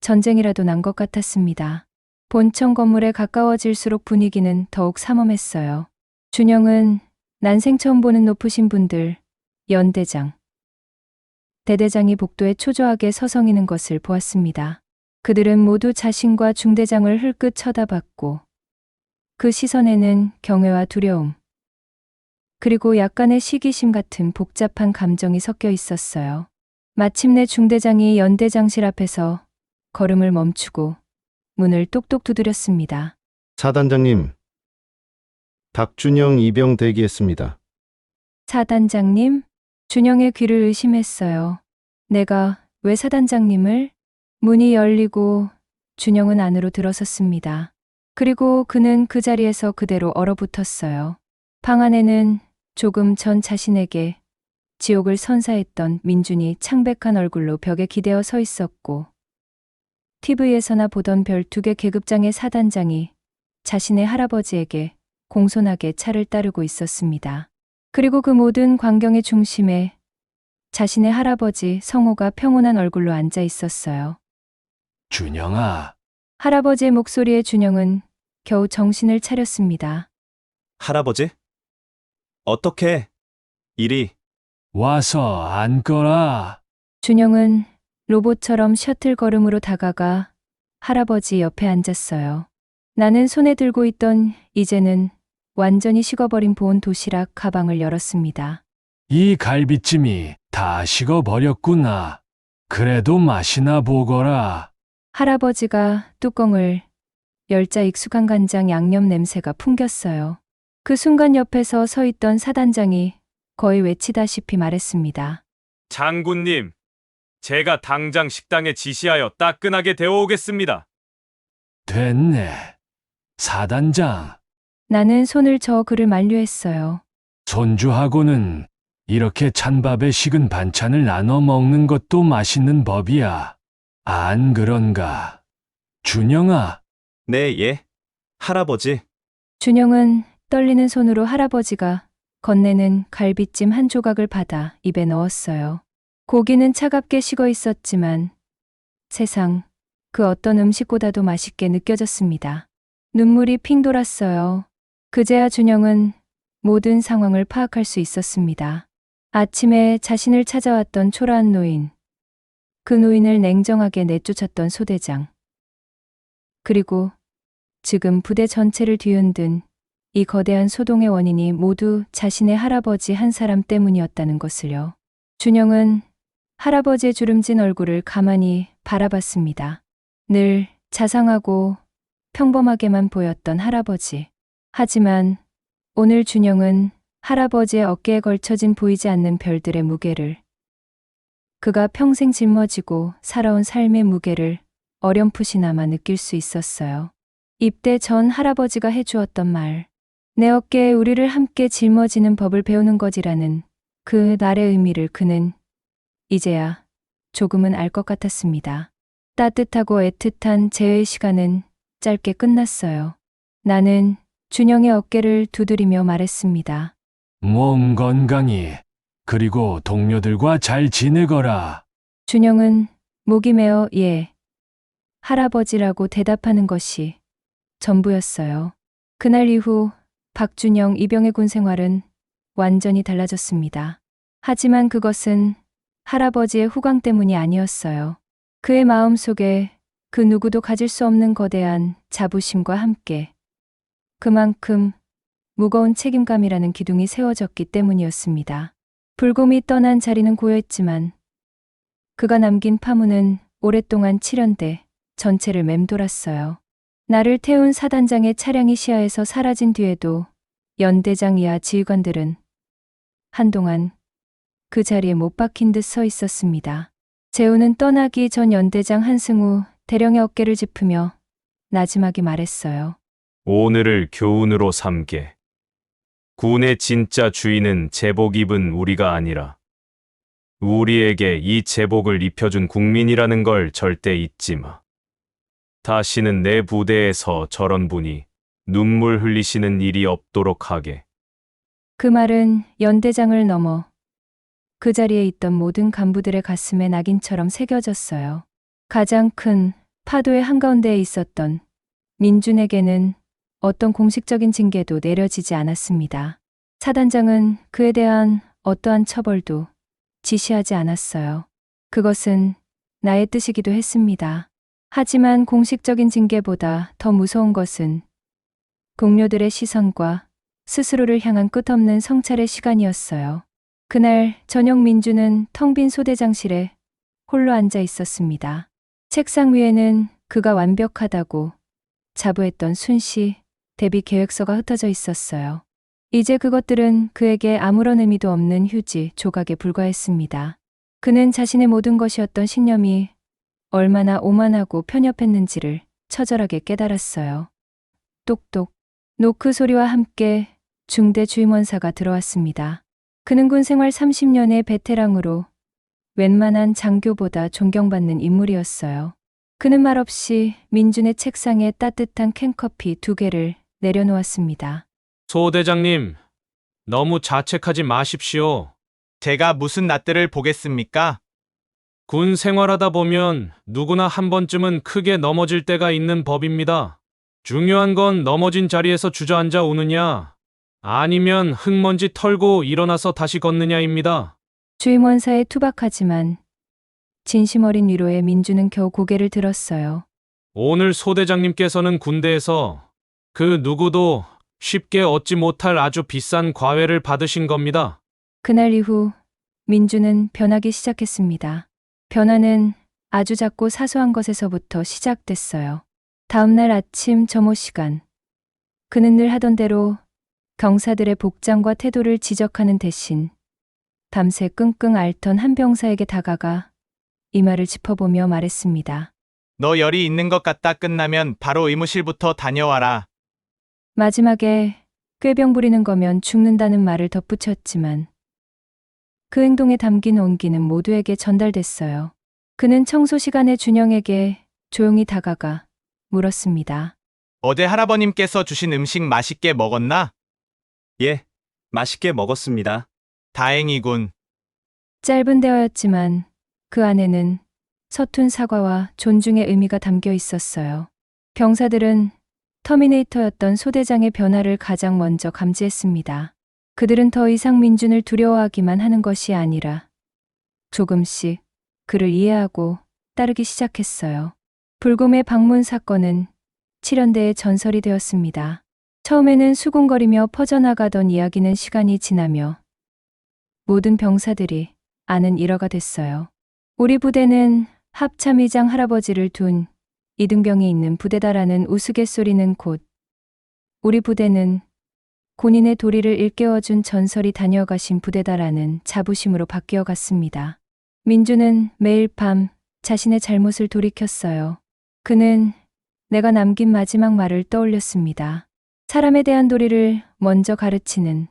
전쟁이라도 난 것 같았습니다. 본청 건물에 가까워질수록 분위기는 더욱 삼엄했어요. 준영은 난생 처음 보는 높으신 분들, 연대장, 대대장이 복도에 초조하게 서성이는 것을 보았습니다. 그들은 모두 자신과 중대장을 흘끗 쳐다봤고 그 시선에는 경외와 두려움, 그리고 약간의 시기심 같은 복잡한 감정이 섞여 있었어요. 마침내 중대장이 연대장실 앞에서 걸음을 멈추고 문을 똑똑 두드렸습니다. 사단장님, 박준영 이병 대기했습니다. 사단장님? 준영의 귀를 의심했어요. 내가 왜 사단장님을? 문이 열리고 준영은 안으로 들어섰습니다. 그리고 그는 그 자리에서 그대로 얼어붙었어요. 방 안에는 조금 전 자신에게 지옥을 선사했던 민준이 창백한 얼굴로 벽에 기대어 서 있었고 TV에서나 보던 별 2개 계급장의 사단장이 자신의 할아버지에게 공손하게 차를 따르고 있었습니다. 그리고 그 모든 광경의 중심에 자신의 할아버지 성호가 평온한 얼굴로 앉아 있었어요. 준영아, 할아버지의 목소리에 준영은 겨우 정신을 차렸습니다. 할아버지? 어떻게 이리 와서 앉거라. 준영은 로봇처럼 셔틀 걸음으로 다가가 할아버지 옆에 앉았어요. 나는 손에 들고 있던 이제는 완전히 식어버린 보온 도시락 가방을 열었습니다. 이 갈비찜이 다 식어버렸구나. 그래도 맛이나 보거라. 할아버지가 뚜껑을 열자 익숙한 간장 양념 냄새가 풍겼어요. 그 순간 옆에서 서 있던 사단장이 거의 외치다시피 말했습니다. 장군님, 제가 당장 식당에 지시하여 따끈하게 데워오겠습니다. 됐네. 사단장, 나는 손을 저어 그를 만류했어요. 손주하고는 이렇게 찬밥에 식은 반찬을 나눠 먹는 것도 맛있는 법이야. 안 그런가? 준영아. 네, 예. 할아버지. 준영은 떨리는 손으로 할아버지가 건네는 갈비찜 한 조각을 받아 입에 넣었어요. 고기는 차갑게 식어 있었지만 세상 그 어떤 음식보다도 맛있게 느껴졌습니다. 눈물이 핑 돌았어요. 그제야 준영은 모든 상황을 파악할 수 있었습니다. 아침에 자신을 찾아왔던 초라한 노인, 그 노인을 냉정하게 내쫓았던 소대장, 그리고 지금 부대 전체를 뒤흔든 이 거대한 소동의 원인이 모두 자신의 할아버지 한 사람 때문이었다는 것을요. 준영은 할아버지의 주름진 얼굴을 가만히 바라봤습니다. 늘 자상하고 평범하게만 보였던 할아버지. 하지만 오늘 준영은 할아버지의 어깨에 걸쳐진 보이지 않는 별들의 무게를, 그가 평생 짊어지고 살아온 삶의 무게를 어렴풋이나마 느낄 수 있었어요. 입대 전 할아버지가 해주었던 말, 내 어깨에 우리를 함께 짊어지는 법을 배우는 거지라는 그 날의 의미를 그는 이제야 조금은 알 것 같았습니다. 따뜻하고 애틋한 재회의 시간은 짧게 끝났어요. 나는 준영의 어깨를 두드리며 말했습니다. 몸 건강히, 그리고 동료들과 잘 지내거라. 준영은 목이 메어 예, 할아버지라고 대답하는 것이 전부였어요. 그날 이후 박준영 이병의 군 생활은 완전히 달라졌습니다. 하지만 그것은 할아버지의 후광 때문이 아니었어요. 그의 마음 속에 그 누구도 가질 수 없는 거대한 자부심과 함께 그만큼 무거운 책임감이라는 기둥이 세워졌기 때문이었습니다. 불곰이 떠난 자리는 고요했지만 그가 남긴 파문은 오랫동안 7연대 전체를 맴돌았어요. 나를 태운 사단장의 차량이 시야에서 사라진 뒤에도 연대장 이하 지휘관들은 한동안 그 자리에 못 박힌 듯 서 있었습니다. 재우는 떠나기 전 연대장 한승우 대령의 어깨를 짚으며 나지막이 말했어요. 오늘을 교훈으로 삼게. 군의 진짜 주인은 제복 입은 우리가 아니라 우리에게 이 제복을 입혀준 국민이라는 걸 절대 잊지 마. 다시는 내 부대에서 저런 분이 눈물 흘리시는 일이 없도록 하게. 그 말은 연대장을 넘어 그 자리에 있던 모든 간부들의 가슴에 낙인처럼 새겨졌어요. 가장 큰 파도의 한가운데에 있었던 민준에게는 어떤 공식적인 징계도 내려지지 않았습니다. 사단장은 그에 대한 어떠한 처벌도 지시하지 않았어요. 그것은 나의 뜻이기도 했습니다. 하지만 공식적인 징계보다 더 무서운 것은 동료들의 시선과 스스로를 향한 끝없는 성찰의 시간이었어요. 그날 저녁 민주는 텅 빈 소대장실에 홀로 앉아 있었습니다. 책상 위에는 그가 완벽하다고 자부했던 순시, 대비 계획서가 흩어져 있었어요. 이제 그것들은 그에게 아무런 의미도 없는 휴지 조각에 불과했습니다. 그는 자신의 모든 것이었던 신념이 얼마나 오만하고 편협했는지를 처절하게 깨달았어요. 똑똑, 노크 소리와 함께 중대 주임원사가 들어왔습니다. 그는 군 생활 30년의 베테랑으로 웬만한 장교보다 존경받는 인물이었어요. 그는 말없이 민준의 책상에 따뜻한 캔커피 2개를 내려놓았습니다. 소대장님, 너무 자책하지 마십시오. 제가 무슨 낯들을 보겠습니까? 군 생활하다 보면 누구나 한 번쯤은 크게 넘어질 때가 있는 법입니다. 중요한 건 넘어진 자리에서 주저앉아 우느냐, 아니면 흙먼지 털고 일어나서 다시 걷느냐입니다. 주임원사의 투박하지만 진심 어린 위로에 민주는 겨우 고개를 들었어요. 오늘 소대장님께서는 군대에서 그 누구도 쉽게 얻지 못할 아주 비싼 과외를 받으신 겁니다. 그날 이후 민주는 변하기 시작했습니다. 변화는 아주 작고 사소한 것에서부터 시작됐어요. 다음 날 아침 점호 시간, 그는 늘 하던 대로 병사들의 복장과 태도를 지적하는 대신 밤새 끙끙 앓던 한 병사에게 다가가 이마를 짚어보며 말했습니다. 너 열이 있는 것 같다. 끝나면 바로 의무실부터 다녀와라. 마지막에 꾀병 부리는 거면 죽는다는 말을 덧붙였지만 그 행동에 담긴 온기는 모두에게 전달됐어요. 그는 청소 시간에 준영에게 조용히 다가가 물었습니다. 어제 할아버님께서 주신 음식 맛있게 먹었나? 예, 맛있게 먹었습니다. 다행이군. 짧은 대화였지만 그 안에는 서툰 사과와 존중의 의미가 담겨 있었어요. 병사들은 터미네이터였던 소대장의 변화를 가장 먼저 감지했습니다. 그들은 더 이상 민준을 두려워하기만 하는 것이 아니라 조금씩 그를 이해하고 따르기 시작했어요. 불곰의 방문 사건은 7연대의 전설이 되었습니다. 처음에는 수군거리며 퍼져나가던 이야기는 시간이 지나며 모든 병사들이 아는 일화가 됐어요. 우리 부대는 합참의장 할아버지를 둔 이등병이 있는 부대다라는 우스갯소리는 곧 우리 부대는 군인의 도리를 일깨워준 전설이 다녀가신 부대다라는 자부심으로 바뀌어 갔습니다. 민주는 매일 밤 자신의 잘못을 돌이켰어요. 그는 내가 남긴 마지막 말을 떠올렸습니다. 사람에 대한 도리를 먼저 가르치는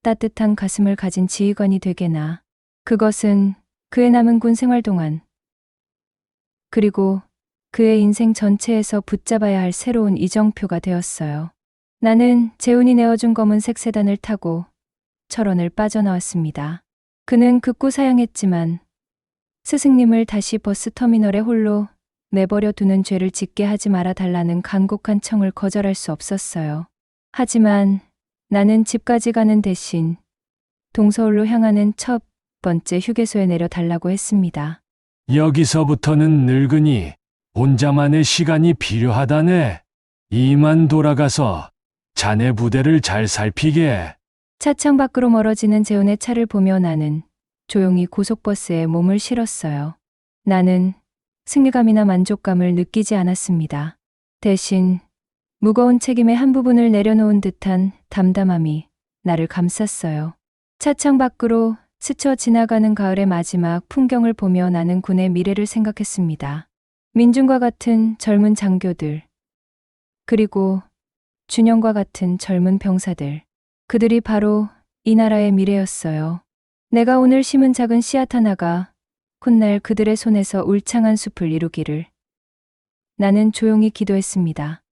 따뜻한 가슴을 가진 지휘관이 되게나. 그것은 그의 남은 군 생활 동안 그리고 그의 인생 전체에서 붙잡아야 할 새로운 이정표가 되었어요. 나는 재훈이 내어준 검은색 세단을 타고 철원을 빠져나왔습니다. 그는 극구 사양했지만 스승님을 다시 버스터미널에 홀로 내버려 두는 죄를 짓게 하지 말아 달라는 간곡한 청을 거절할 수 없었어요. 하지만 나는 집까지 가는 대신 동서울로 향하는 첫 번째 휴게소에 내려 달라고 했습니다. 여기서부터는 늙으니 혼자만의 시간이 필요하다네. 이만 돌아가서 자네 부대를 잘 살피게. 차창 밖으로 멀어지는 재훈의 차를 보며 나는 조용히 고속버스에 몸을 실었어요. 나는 승리감이나 만족감을 느끼지 않았습니다. 대신 무거운 책임의 한 부분을 내려놓은 듯한 담담함이 나를 감쌌어요. 차창 밖으로 스쳐 지나가는 가을의 마지막 풍경을 보며 나는 군의 미래를 생각했습니다. 민준과 같은 젊은 장교들, 그리고 준영과 같은 젊은 병사들. 그들이 바로 이 나라의 미래였어요. 내가 오늘 심은 작은 씨앗 하나가 훗날 그들의 손에서 울창한 숲을 이루기를. 나는 조용히 기도했습니다.